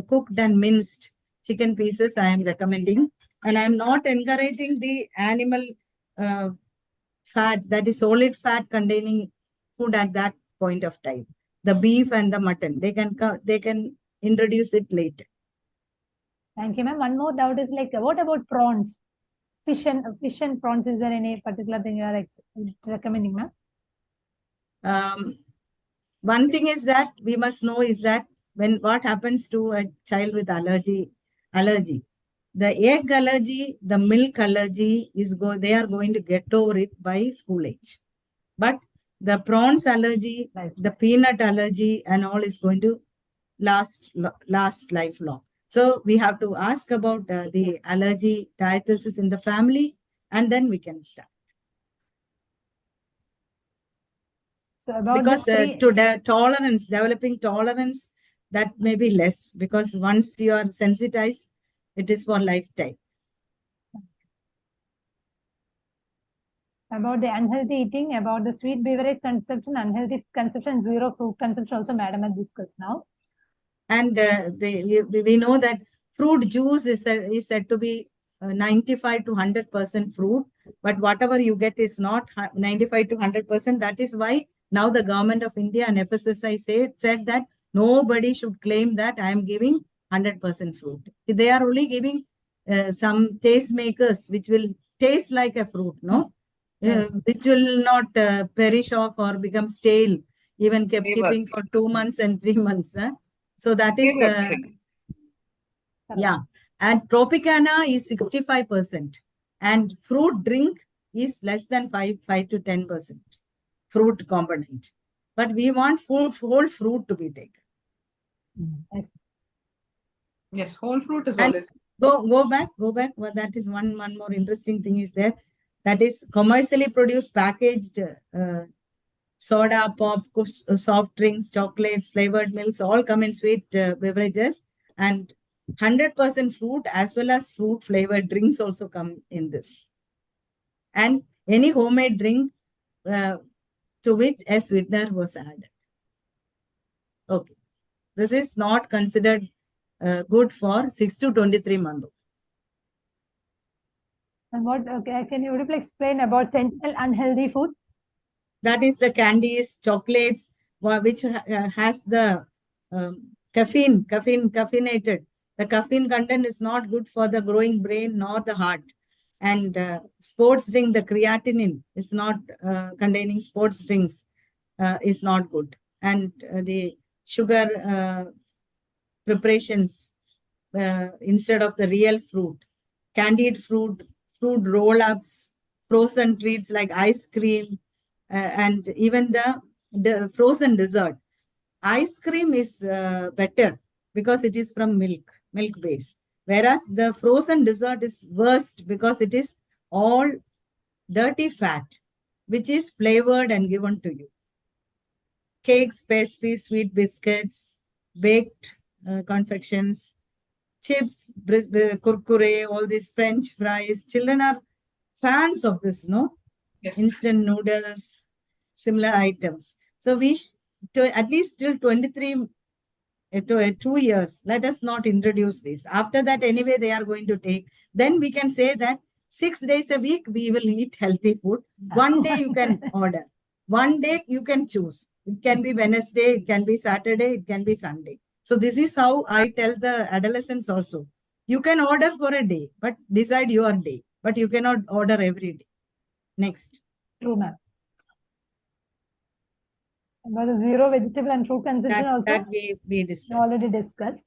cooked and minced chicken pieces I am recommending. And I am not encouraging the animal fat, that is solid fat containing food at that point of time. The beef and the mutton, they can introduce it later. Thank you, ma'am. One more doubt is like, what about prawns? Fish and prawns, is there any particular thing you are recommending, ma'am? One thing is that we must know is that what happens to a child with allergy, the egg allergy, the milk allergy they are going to get over it by school age. But the prawns allergy, the peanut allergy and all is going to last lifelong. So we have to ask about the allergy diagnosis in the family, and then we can start. So about because developing tolerance, that may be less, because once you are sensitized, it is for lifetime. About the unhealthy eating, about the sweet beverage consumption, unhealthy consumption, zero fruit consumption also madam has discussed now. And we know that fruit juice is said to be 95 to 100% fruit, but whatever you get is not 95 to 100%. That is why now the government of India and FSSI said that nobody should claim that I am giving 100% fruit. They are only giving some taste makers which will taste like a fruit, no? Which will not perish off or become stale, even keeping for 2 months and 3 months. So that is, yeah. And Tropicana is 65%. And fruit drink is less than 5 to 10% fruit component. But we want whole fruit to be taken. Yes, whole fruit is always. Go back. Well, that is one more interesting thing is there. That is commercially produced packaged soda, pop, soft drinks, chocolates, flavored milks, all come in sweet beverages, and 100% fruit as well as fruit flavored drinks also come in this. And any homemade drink, to which a sweetener was added. Okay. This is not considered good for 6 to 23 months. And what, okay, would you please explain about sentinel unhealthy foods? That is the candies, chocolates, which has the caffeinated. The caffeine content is not good for the growing brain nor the heart. And sports drink, the creatinine is not containing sports drinks is not good. And the sugar preparations instead of the real fruit, candied fruit roll-ups, frozen treats like ice cream, and even the frozen dessert. Ice cream is better because it is from milk base. Whereas the frozen dessert is worst because it is all dirty fat, which is flavored and given to you. Cakes, pastries, sweet biscuits, baked confections, chips, kurkure, all these French fries. Children are fans of this, no? Yes. Instant noodles, similar items. So we, at least till 23 to 2 years, let us not introduce this. After that, anyway, they are going to take. Then we can say that 6 days a week, we will eat healthy food. One day you can order. One day you can choose. It can be Wednesday, it can be Saturday, it can be Sunday. So this is how I tell the adolescents also. You can order for a day, but decide your day. But you cannot order every day. Next. True, ma'am. About the zero vegetable and fruit consumption also. That we discussed. Already discussed.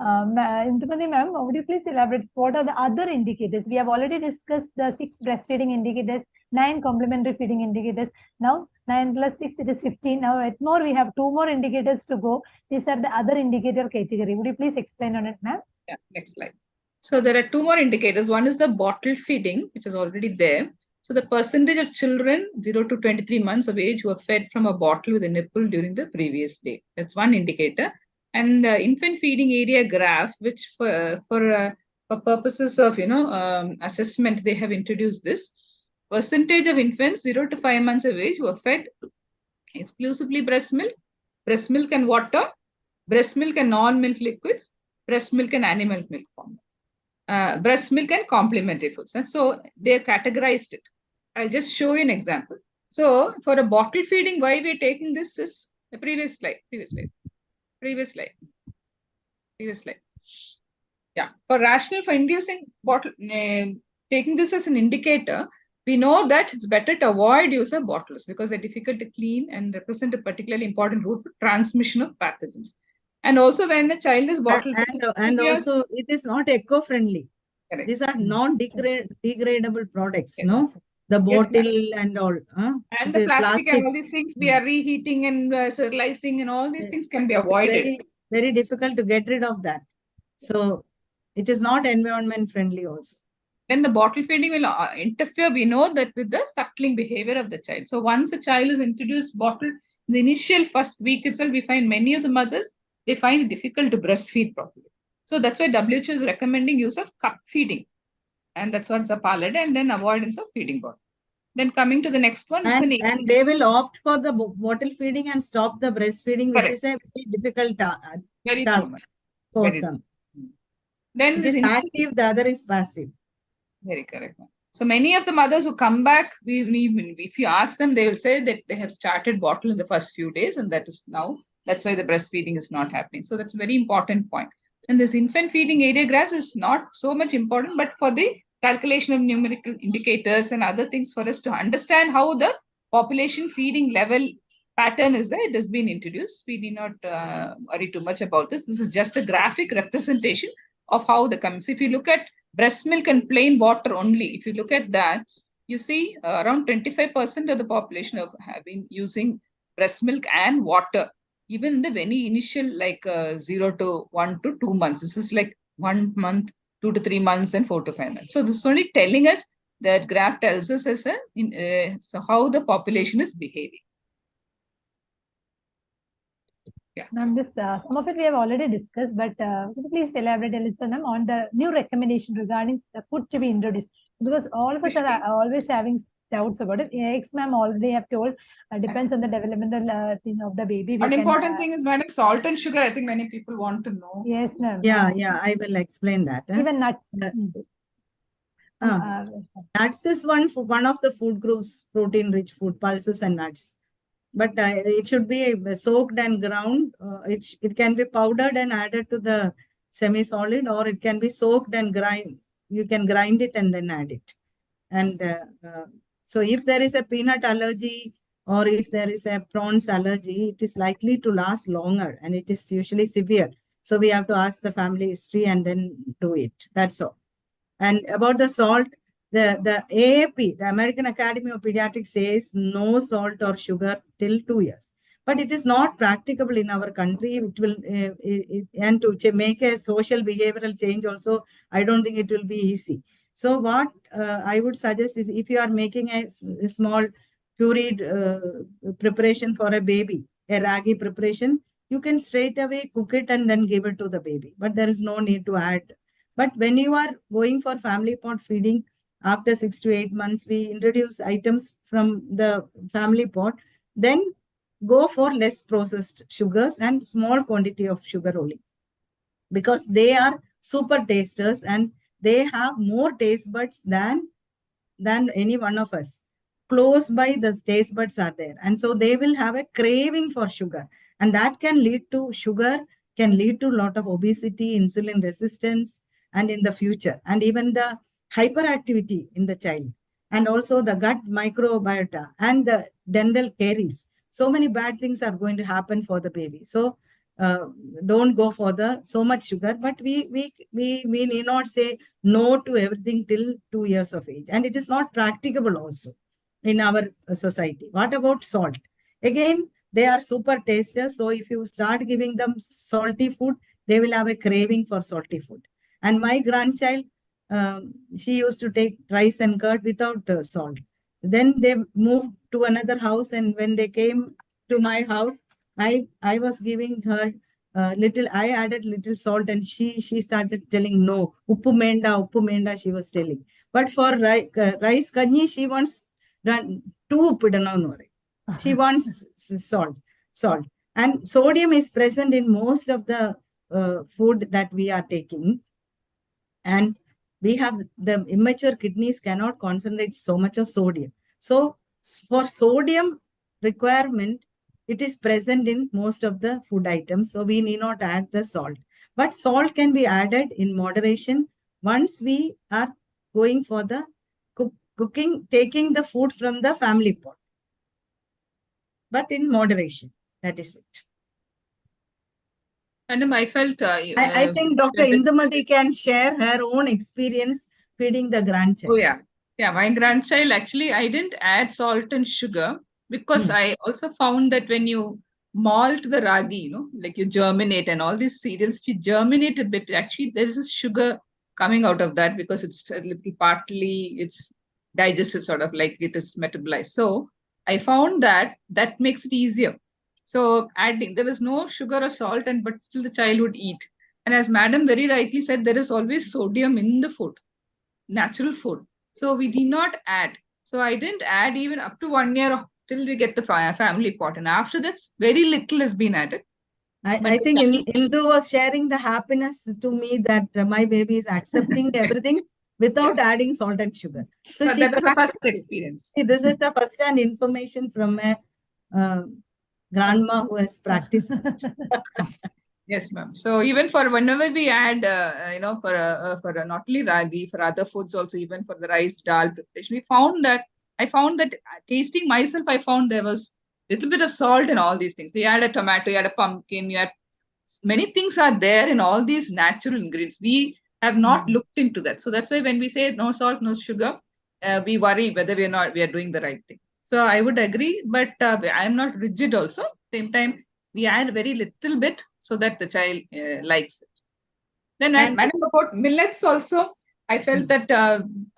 Indumati ma'am, would you please elaborate what are the other indicators? We have already discussed the 6 breastfeeding indicators, 9 complementary feeding indicators. Now 9 plus 6, it is 15. Now at more, we have 2 more indicators to go. These are the other indicator category. Would you please explain on it, ma'am? Yeah, next slide. So there are 2 more indicators. One is the bottle feeding, which is already there. So the percentage of children 0 to 23 months of age who are fed from a bottle with a nipple during the previous day. That's one indicator. And infant feeding area graph, which for purposes of assessment, they have introduced this percentage of infants 0 to 5 months of age who are fed exclusively breast milk and water, breast milk and non-milk liquids, breast milk and animal milk form, breast milk and complementary foods. And so they have categorized it. I'll just show you an example. So for a bottle feeding, why we're taking this is the previous slide. Yeah, for inducing bottle, taking this as an indicator, we know that it's better to avoid use of bottles because they're difficult to clean and represent a particularly important route for transmission of pathogens. And also when a child is bottle and also it is not eco-friendly. Correct. These are non-degradable products, Yes. no? The bottle and all. And the plastic and all these things we are reheating and sterilizing and all these things can be avoided. It's very difficult to get rid of that. So it is not environment friendly also. When the bottle feeding will interfere, we know that with the suckling behavior of the child. So once a child is introduced bottle, in the initial first week itself, we find many of the mothers, they find it difficult to breastfeed properly. So that's why WHO is recommending use of cup feeding. And that's what's a palate, and then avoidance of feeding bottle. Then coming to the next one. And they will opt for the bottle feeding and stop the breastfeeding, which is a very difficult task for them. Then it is active, the other is passive. Very correct. So many of the mothers who come back, if you ask them, they will say that they have started bottle in the first few days, and that's why the breastfeeding is not happening. So that's a very important point. And this infant feeding area graph is not so much important, but for the calculation of numerical indicators and other things for us to understand how the population feeding level pattern is there, it has been introduced. We need not worry too much about this. This is just a graphic representation of how the comes. If you look at breast milk and plain water only, if you look at that, you see around 25% of the population have been using breast milk and water, even in the very initial 0 to 1 to 2 months. This is like 1 month, 2 to 3 months, and 4 to 5 months. So this is only telling us, that graph tells us as so how the population is behaving. Yeah. Ma'am, this some of it we have already discussed, but could you please elaborate a little, ma'am, on the new recommendation regarding the food to be introduced? Because all of us are always having doubts about it. Eggs, ma'am, already have told, depends on the developmental thing of the baby. An important thing is, madam, salt and sugar. I think many people want to know. Yes, ma'am. Yeah, I will explain that. Even nuts. Nuts is one of the food groups, protein-rich food, pulses and nuts. But it should be soaked and ground. It can be powdered and added to the semi-solid, or it can be soaked and grind. You can grind it and then add it. And so if there is a peanut allergy or if there is a prawns allergy, it is likely to last longer and it is usually severe. So we have to ask the family history and then do it. That's all. And about the salt, the AAP, the American Academy of Pediatrics, says no salt or sugar till 2 years. But it is not practicable in our country. It will, and to make a social behavioral change also, I don't think it will be easy. So what I would suggest is, if you are making a small pureed preparation for a baby, a ragi preparation, you can straight away cook it and then give it to the baby. But there is no need to add. But when you are going for family pot feeding, after 6 to 8 months, we introduce items from the family pot, then go for less processed sugars and small quantity of sugar only, because they are super tasters and they have more taste buds than any one of us. Close by, the taste buds are there, and so they will have a craving for sugar, and that can lead to a lot of obesity, insulin resistance, and in the future, and even the hyperactivity in the child, and also the gut microbiota and the dental caries. So many bad things are going to happen for the baby. So don't go for so much sugar, but we need not say no to everything till 2 years of age. And it is not practicable also in our society. What about salt? Again, they are super tasters. So if you start giving them salty food, they will have a craving for salty food. And my grandchild, she used to take rice and curd without salt. Then they moved to another house, and when they came to my house, I was giving her I added little salt, and she started telling no. Uppu menda, she was telling. But for rice kanji, she wants 2 uppu. She wants salt. And sodium is present in most of the food that we are taking. And we have the immature kidneys cannot concentrate so much of sodium. So for sodium requirement, it is present in most of the food items. So we need not add the salt. But salt can be added in moderation once we are going for the cooking, taking the food from the family pot. But in moderation, that is it. Madam, I felt... I think Dr. Indumati can share her own experience feeding the grandchild. Oh, yeah. Yeah, my grandchild, actually, I didn't add salt and sugar, because I also found that when you malt the ragi, like you germinate and all these cereals, if you germinate a bit, actually, there is a sugar coming out of that, because it's a little partly, it's digested, sort of like it is metabolized. So I found that makes it easier. So adding, there was no sugar or salt, but still the child would eat. And as Madam very rightly said, there is always sodium in the food, natural food. So we did not add. So I didn't add even up to 1 year till we get the family pot. And after that, very little has been added. I think Indu was sharing the happiness to me that my baby is accepting everything without adding salt and sugar. So that was the first experience. See, this is the first hand information from a grandma who has practiced. Yes, ma'am. So even for whenever we add, for not only ragi, for other foods also, even for the rice dal preparation, I found that tasting myself, I found there was a little bit of salt in all these things. You add a tomato, you add a pumpkin, many things are there in all these natural ingredients. We have not looked into that. So that's why when we say no salt, no sugar, we worry whether we are doing the right thing. So I would agree, but I am not rigid also. Same time, we add very little bit so that the child likes it. Then madam, about millets also, I felt that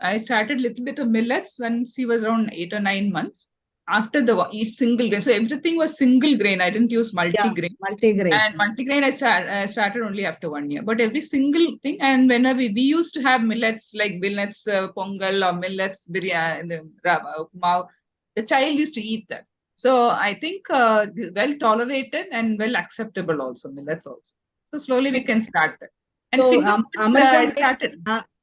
I started a little bit of millets when she was around 8 or 9 months. after each single grain. So everything was single grain. I didn't use multi-grain. Multi-grain. And multi-grain I started only after 1 year. But every single thing, and whenever we used to have millets like millets pongal or millets biryani, upma, the child used to eat that. So I think well tolerated and well acceptable also, millets also. So slowly we can start that. And So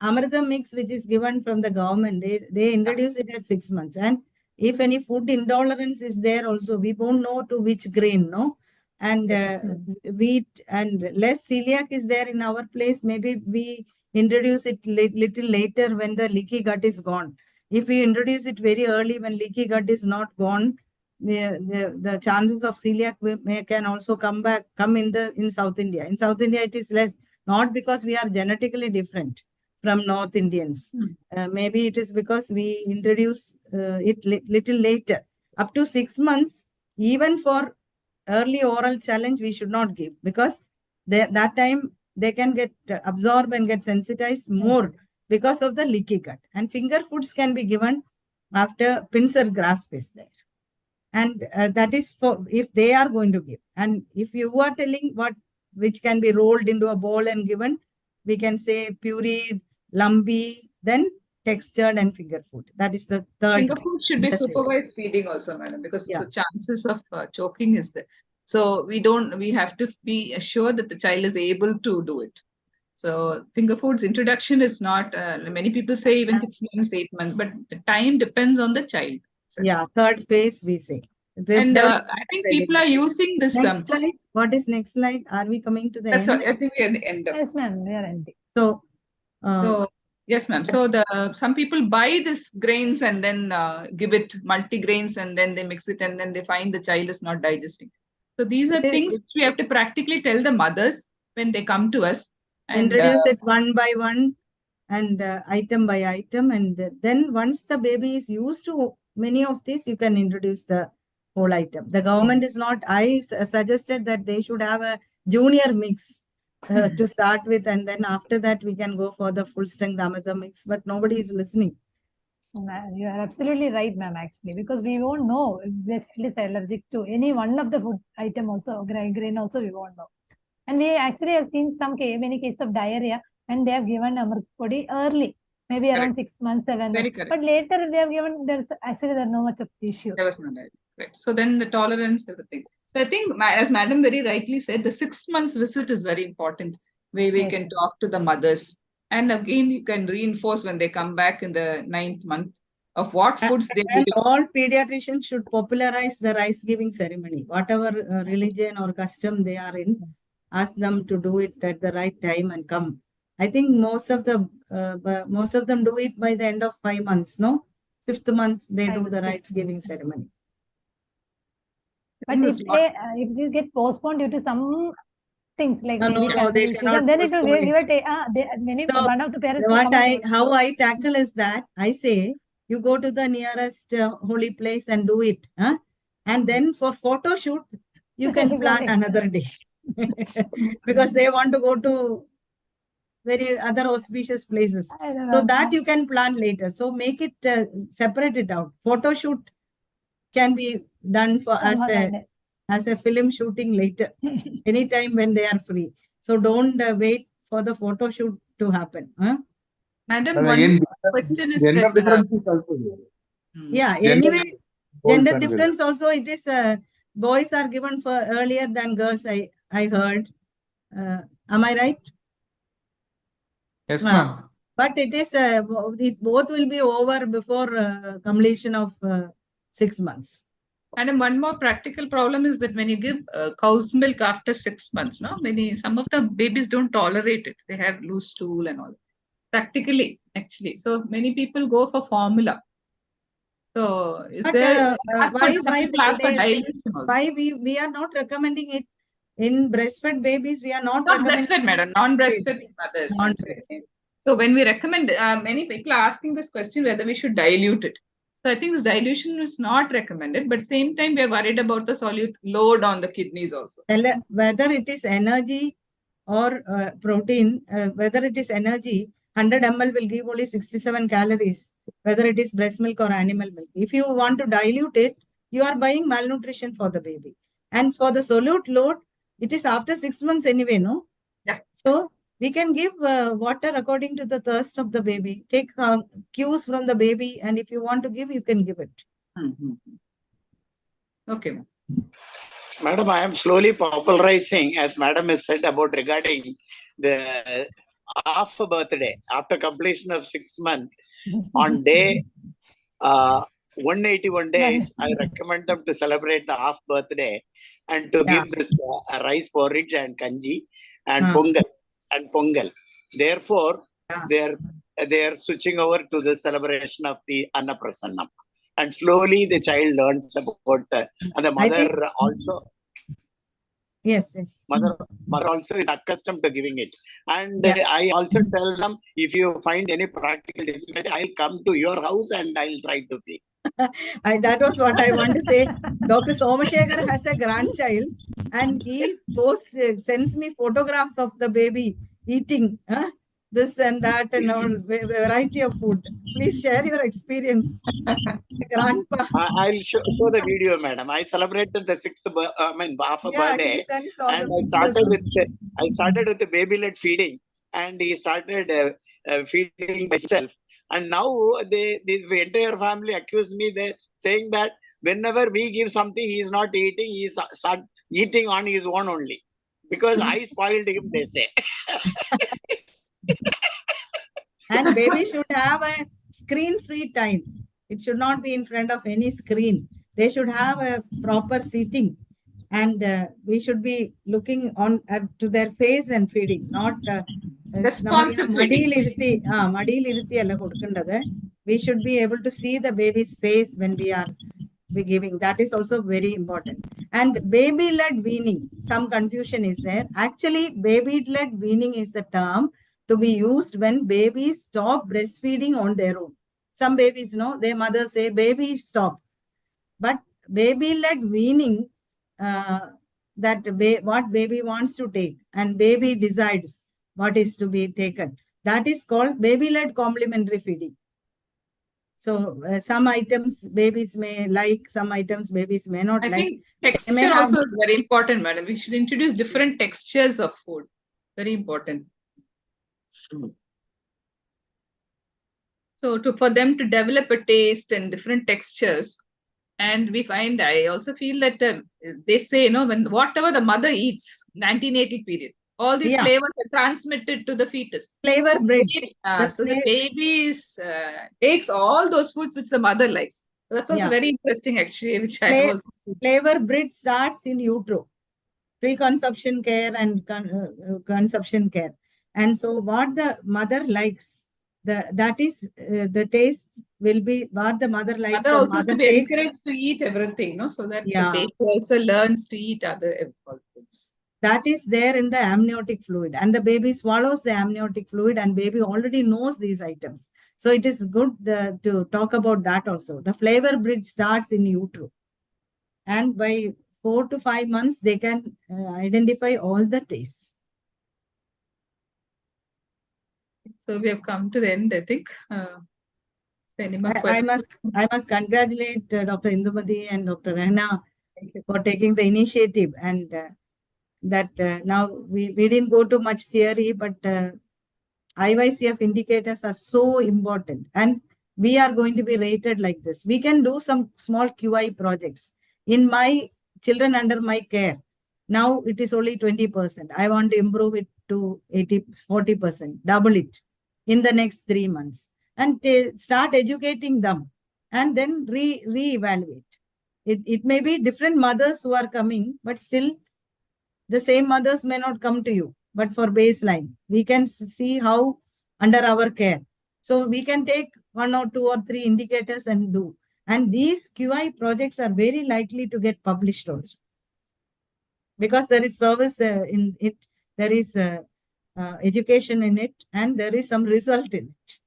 Amrita mix, which is given from the government, they introduce it at 6 months. And if any food intolerance is there also, we won't know to which grain, no? And wheat and less celiac is there in our place. Maybe we introduce it little later when the leaky gut is gone. If we introduce it very early when leaky gut is not gone, the chances of celiac can also come in South India. In South India, it is less. Not because we are genetically different from North Indians. Maybe it is because we introduce it little later. Up to 6 months, even for early oral challenge, we should not give, because that time they can get absorbed and get sensitized more because of the leaky gut. And finger foods can be given after pincer grasp is there. And that is for if they are going to give. And if you are telling which can be rolled into a bowl and given, we can say pureed, lumpy, then textured and finger food. That is the third. Finger food should be supervised feeding also, madam, because the chances of choking is there. So we have to be assured that the child is able to do it. So finger foods introduction is not, many people say even 6 months, 8 months, but the time depends on the child. So, third phase we say. And I think people are using this. Next slide. What is next slide? Are we coming to the end? I think we are the end. Yes, ma'am. We are ending. So, yes, ma'am. So some people buy this grains and then give it multi-grains and then they mix it and then they find the child is not digesting. So these are things which we have to practically tell the mothers when they come to us. And, introduce it one by one and item by item. And then once the baby is used to many of these, you can introduce the whole item. The government is not, I suggested that they should have a junior mix to start with, and then after that we can go for the full strength Amrita mix, but nobody is listening. You are absolutely right, ma'am, actually, because we won't know if the child is allergic to any one of the food item also, grain also, we won't know. And we actually have seen many cases of diarrhea, and they have given Amrit Podi early, maybe around 6 months, 7 months. But later they have given, there's no much of issue. There was no diarrhea. Right. So then the tolerance, everything. So I think, as madam very rightly said, the 6 months visit is very important, where we can talk to the mothers. And again, you can reinforce when they come back in the 9th month of what foods they give. All pediatricians should popularize the rice giving ceremony. Whatever religion or custom they are in, ask them to do it at the right time and come. I think most of them do it by the end of 5 months, no? 5th month, they do the rice giving ceremony. But if they get postponed due to some things like they cannot, then it will give one of the parents. How I tackle is that I say you go to the nearest holy place and do it, and then for photo shoot you can plan another day because they want to go to very other auspicious places. So that you can plan later. So make it separate it out. Photo shoot can be done for as a film shooting later, anytime when they are free. So don't wait for the photo shoot to happen. Madam, one question is gender difference is also there. Anyway, gender difference also, it is boys are given for earlier than girls, I heard. Am I right? Yes, ma'am. But it is both will be over before completion of 6 months. And one more practical problem is that when you give cow's milk after 6 months, some of the babies don't tolerate it. They have loose stool and all. Practically, actually. So many people go for formula. So is there why we are not recommending it in breastfed babies? We are not breastfed, madam, non-breastfed mothers. So when we recommend, many people are asking this question whether we should dilute it. So I think this dilution is not recommended, but same time we are worried about the solute load on the kidneys also. Whether it is energy or protein, whether it is energy, 100 ml will give only 67 calories, whether it is breast milk or animal milk. If you want to dilute it, you are buying malnutrition for the baby. And for the solute load, it is after 6 months anyway, no? Yeah. So we can give water according to the thirst of the baby. Take cues from the baby, and if you want to give, you can give it. Okay. Madam, I am slowly popularizing, as Madam has said about regarding the half birthday after completion of 6 months. On day 181 days, I recommend them to celebrate the half birthday and to give this rice porridge and kanji and pongal. Therefore, they are switching over to the celebration of the Annaprasannam. And slowly the child learns about and the mother also. Yes. Mother also is accustomed to giving it. And I also tell them, if you find any practical difficulty, I'll come to your house and I'll try to feed. That was what I want to say. Dr. Somashekar has a grandchild and he sends me photographs of the baby eating this and that and all variety of food. Please share your experience. Grandpa. I'll show the video, madam. I celebrated the half a birthday, and I started with the baby-led feeding, and he started feeding himself. And now the entire family accuse me, saying that whenever we give something, he is not eating, he is start eating on his own only, because I spoiled him, they say. And baby should have a screen-free time. It should not be in front of any screen. They should have a proper seating, and we should be looking on to their face and feeding, not responsive feeding. We should be able to see the baby's face when we are giving. That is also very important. And baby-led weaning, some confusion is there. Actually, baby-led weaning is the term to be used when babies stop breastfeeding on their own. Some babies know, their mother say, baby stop. But baby-led weaning, what baby wants to take and baby decides what is to be taken. That is called baby-led complementary feeding. So some items babies may like, some items babies may not like. I think texture also is very important, madam. We should introduce different textures of food. Very important. So for them to develop a taste and different textures, and we find, I also feel that they say, when whatever the mother eats, 1980 period, all these flavors are transmitted to the fetus. Flavor breeds. So the baby takes all those foods which the mother likes. So that's also very interesting, actually, which I have also seen. Flavor breed starts in utero, pre-conception care and conception care. And so what the mother likes, that is the taste will be what the mother likes. Mother also has to be encouraged to eat everything, so that the baby also learns to eat other foods. That is there in the amniotic fluid, and the baby swallows the amniotic fluid, and baby already knows these items. So it is good to talk about that also. The flavor bridge starts in utero, and by 4 to 5 months they can identify all the tastes. So we have come to the end, I think. I must congratulate Dr. Indumati and Dr. Rehna for taking the initiative, and now we didn't go to much theory, but IYCF indicators are so important, and we are going to be rated like this. We can do some small QI projects. In my children under my care, now it is only 20%. I want to improve it to 40%, double it in the next 3 months, and start educating them, and then re-evaluate. It may be different mothers who are coming, but still the same mothers may not come to you, but for baseline, we can see how under our care. So we can take 1 or 2 or 3 indicators and do. And these QI projects are very likely to get published also, because there is service in it, there is education in it, and there is some result in it.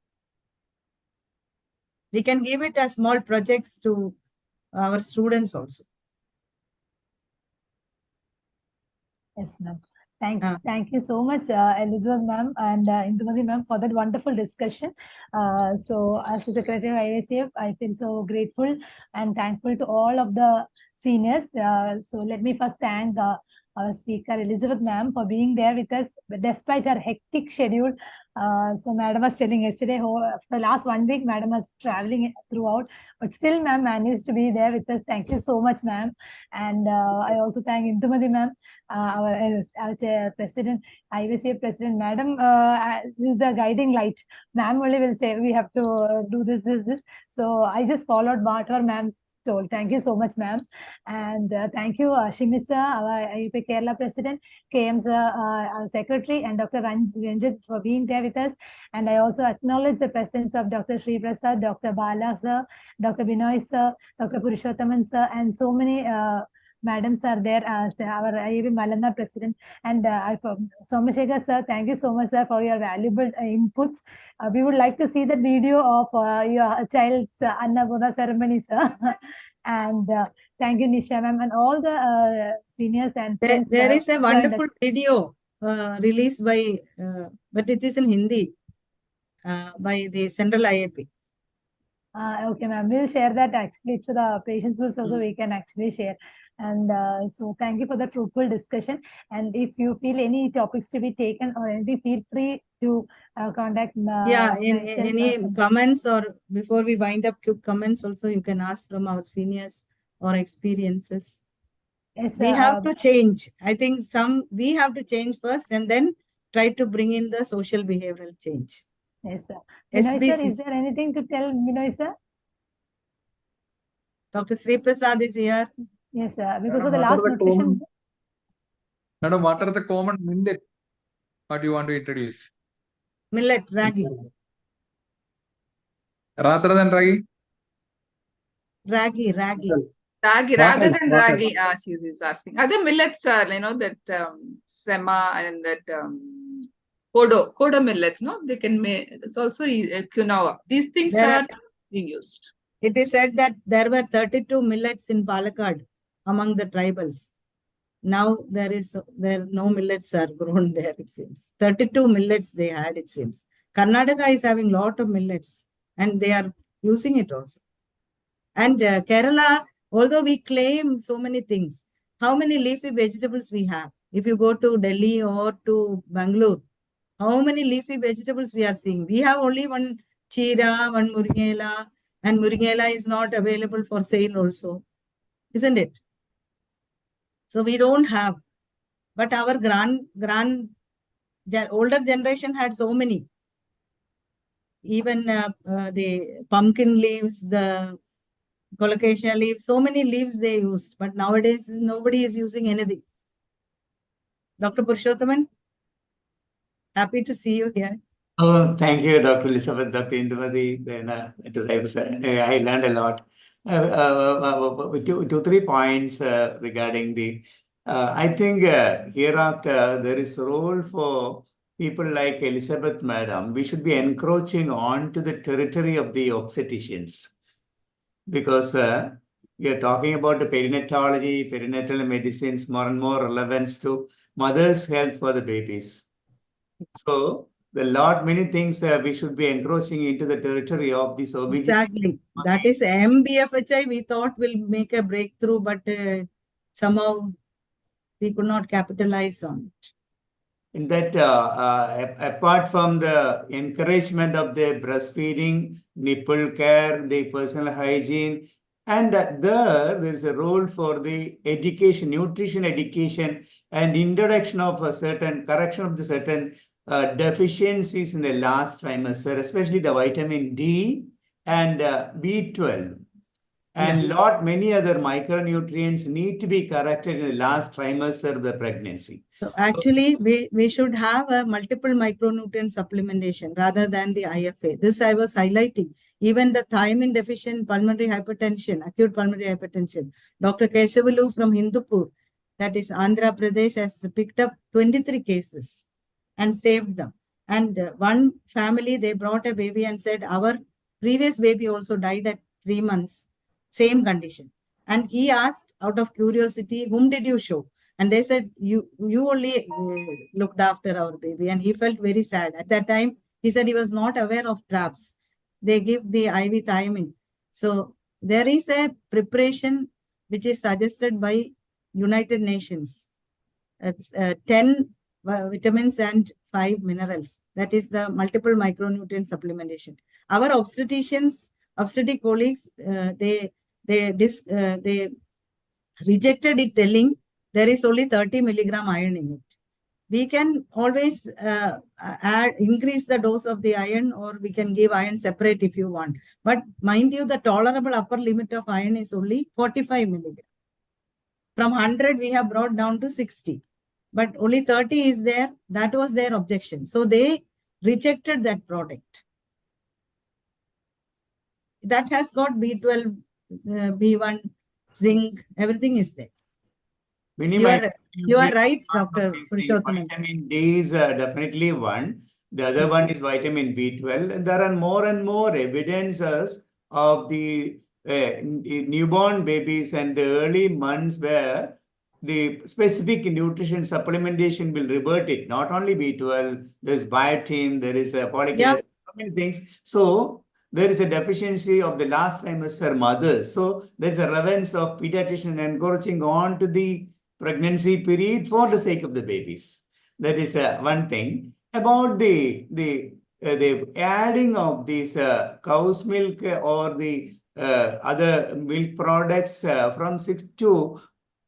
We can give it as small projects to our students also. Yes, ma'am. Thank you so much, Elizabeth ma'am and Indumati ma'am, for that wonderful discussion. So, as the Secretary of IYCF, I feel so grateful and thankful to all of the seniors. So, let me first thank our speaker, Elizabeth ma'am, for being there with us despite her hectic schedule. So, madam was telling yesterday, for the last 1 week, madam was traveling throughout, but still, ma'am managed to be there with us. Thank you so much, ma'am. And I also thank Indumati ma'am, our president, IYCF president, madam is the guiding light. Ma'am only will say we have to do this. So I just followed whatever ma'am told. Thank you so much, ma'am. And thank you, Shimi sir, our IUP Kerala president, KM sir, our secretary, and Dr. Ranjit for being there with us. And I also acknowledge the presence of Dr. Sri Prasad, Dr. Bala sir, Dr. Binoy sir, Dr. Purushothaman sir, and so many madams are there, our IAB Malana president, and Somashekar sir. Thank you so much, sir, for your valuable inputs. We would like to see that video of your child's Annapurna ceremony, sir. And thank you, Nisha ma'am, and all the seniors and friends. There is a wonderful video released by, but it is in Hindi, by the Central IAP. Okay, ma'am. We'll share that actually to the patients also. We can actually share. And so thank you for the fruitful discussion. And if you feel any topics to be taken or anything, feel free to contact. Any comments, or before we wind up, quick comments also you can ask from our seniors or experiences. Yes, we have to change. I think we have to change first and then try to bring in the social behavioral change. Yes, sir. Binoy sir, is there anything to tell Binoy sir? Dr. Sri Prasad is here. Yes, sir. Because of the last nutrition. Madam, what are the common millet? What do you want to introduce? Millet, ragi. Rather than ragi? Ragi. Ragi, rather than ragi, she is asking. Other millets are, that sema and that kodo millets, no? They can make, it's also quinoa. These things are being used. It is said that there were 32 millets in Palakkad among the tribals. Now there no millets are grown there, it seems. 32 millets they had, it seems. Karnataka is having a lot of millets and they are using it also. And Kerala, although we claim so many things, how many leafy vegetables we have? If you go to Delhi or to Bangalore, how many leafy vegetables we are seeing? We have only one chira, one muringela, and muringela is not available for sale also, isn't it? So we don't have. But our older generation had so many. Even the pumpkin leaves, the colocasia leaves, so many leaves they used. But nowadays, nobody is using anything. Dr. Purushothaman, happy to see you here. Oh, thank you, Dr. Elizabeth, Dr. Indumati. I learned a lot. 2-3 points regarding the. I think hereafter there is a role for people like Elizabeth, madam. We should be encroaching onto the territory of the obstetricians, because we are talking about the perinatology, perinatal medicines, more and more relevance to mother's health for the babies. So many things we should be encroaching into the territory of this OBGYN. Exactly. That is MBFHI we thought will make a breakthrough, but somehow we could not capitalize on it. In that, apart from the encouragement of the breastfeeding, nipple care, the personal hygiene, and there is a role for the education, nutrition education, and introduction of a certain correction of the certain deficiencies in the last trimester, especially the vitamin D and B12. And many other micronutrients need to be corrected in the last trimester of the pregnancy. So actually, we should have a multiple micronutrient supplementation rather than the IFA. This I was highlighting. Even the thiamine deficient pulmonary hypertension, acute pulmonary hypertension. Dr. Keshavalu from Hindupur, that is Andhra Pradesh, has picked up 23 cases and saved them. And one family, they brought a baby and said, our previous baby also died at 3 months. Same condition. And he asked out of curiosity, whom did you show? And they said, you only looked after our baby. And he felt very sad. At that time, he said he was not aware of traps. They give the IV thiamine. So there is a preparation which is suggested by United Nations. 10 vitamins and 5 minerals. That is the multiple micronutrient supplementation. Our obstetric colleagues, they rejected it, telling there is only 30 milligram iron in it. We can always increase the dose of the iron, or we can give iron separate if you want. But mind you, the tolerable upper limit of iron is only 45 milligram. From 100, we have brought down to 60. But only 30 is there. That was their objection. So they rejected that product. That has got B12, B1, zinc, everything is there. You are right, Dr. Vitamin D is definitely one. The other one is vitamin B12. And there are more and more evidences of the newborn babies and the early months where the specific nutrition supplementation will revert it. Not only B12, there's biotin, there is folic acid, so many things. So there is a deficiency of the last trimester mothers. So there's a relevance of pediatrician encouraging on to the pregnancy period for the sake of the babies. That is one thing. About the adding of these cow's milk or the other milk products from 6 to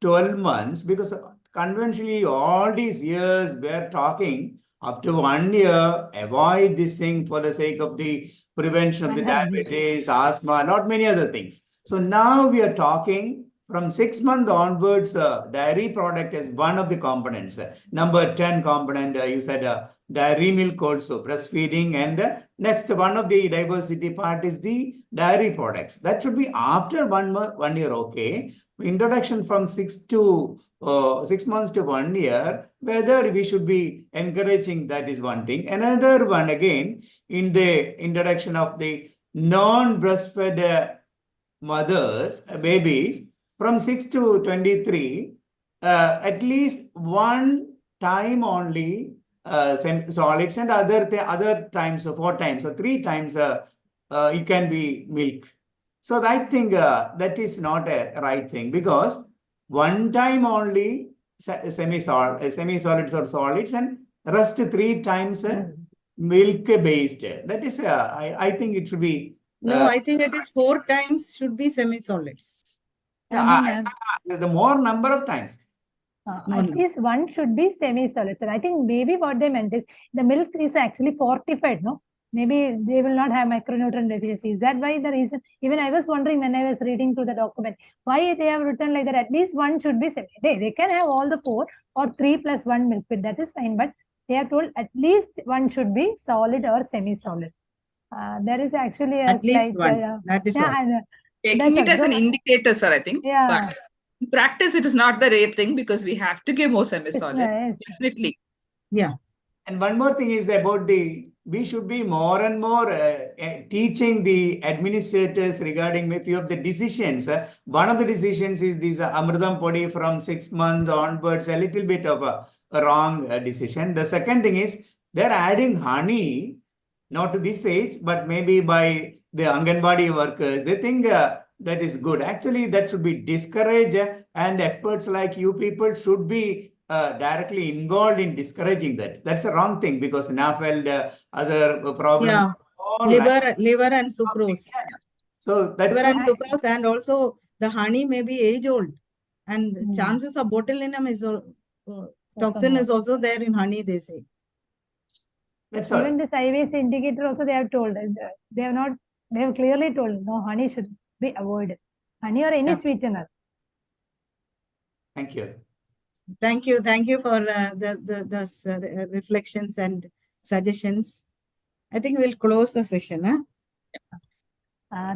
12 months, because conventionally all these years we're talking up to 1 year, avoid this thing for the sake of the prevention of the diabetes, asthma, not many other things. So now we are talking from 6 months onwards, dairy product is one of the components. Number 10 component, you said dairy milk also, breastfeeding, and next one of the diversity part is the dairy products. That should be after 1 year, okay. Introduction from 6 months to 1 year, whether we should be encouraging, that is one thing. Another one again, in the introduction of the non-breastfed mothers, babies, from 6 to 23, at least one time only solids, and other times, so 4 times or 3 times it can be milk. So I think that is not a right thing, because one time only semi-solids or solids, and rest 3 times milk based. That is, I think it should be. No, I think it is 4 times should be semi-solids. The more number of times. At least one should be semi-solid. So I think maybe what they meant is the milk is actually fortified, no? Maybe they will not have micronutrient deficiency. Is that why the reason? Even I was wondering when I was reading through the document, why they have written like that. At least one should be semi. They can have all the 4 or 3 plus 1 milk feed. That is fine. But they have told at least one should be solid or semi-solid. There is actually a at least one. That is all. Taking it as an indicator, sir, I think. Yeah. But in practice, it is not the right thing, because we have to give more semi-solid. Yes. Definitely. Yeah. And one more thing is about we should be more and more teaching the administrators regarding a few of the decisions. One of the decisions is this Amridam Podi from 6 months onwards, a little bit of a wrong decision. The second thing is they're adding honey, not to this age, but maybe by the Anganwadi workers. They think that is good. Actually, that should be discouraged, and experts like you people should be directly involved in discouraging that. That's a wrong thing, because NAFLD, other problems. Yeah. Liver and sucrose. So that's liver and sucrose, and also the honey may be age old, and chances of botulinum is toxin is also there in honey, they say. That's even this IYC indicator also they have told. They have clearly told no, honey should be avoided. Honey or any sweetener. Thank you. Thank you for the reflections and suggestions. I think we'll close the session.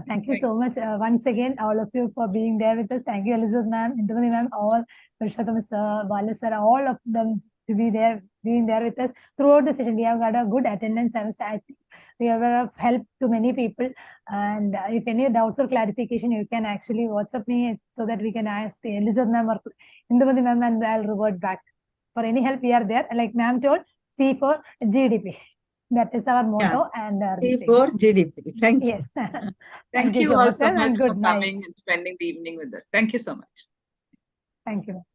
Thank you so much once again, all of you, for being there with us. Thank you, Elizabeth ma'am, Indumati ma'am, all, Purushottam sir, Bala sir, all of them to be there being there with us throughout the session. We have got a good attendance. I think we have helped to many people. And if any doubts or clarification, you can actually WhatsApp me so that we can ask Elizabeth ma'am or Indumati ma'am, and I'll revert back. For any help, we are there. Like ma'am told, C for GDP. That is our motto. And C for GDP. Thank you. Yes. Thank you all so much and for good night. coming and spending the evening with us. Thank you so much. Thank you.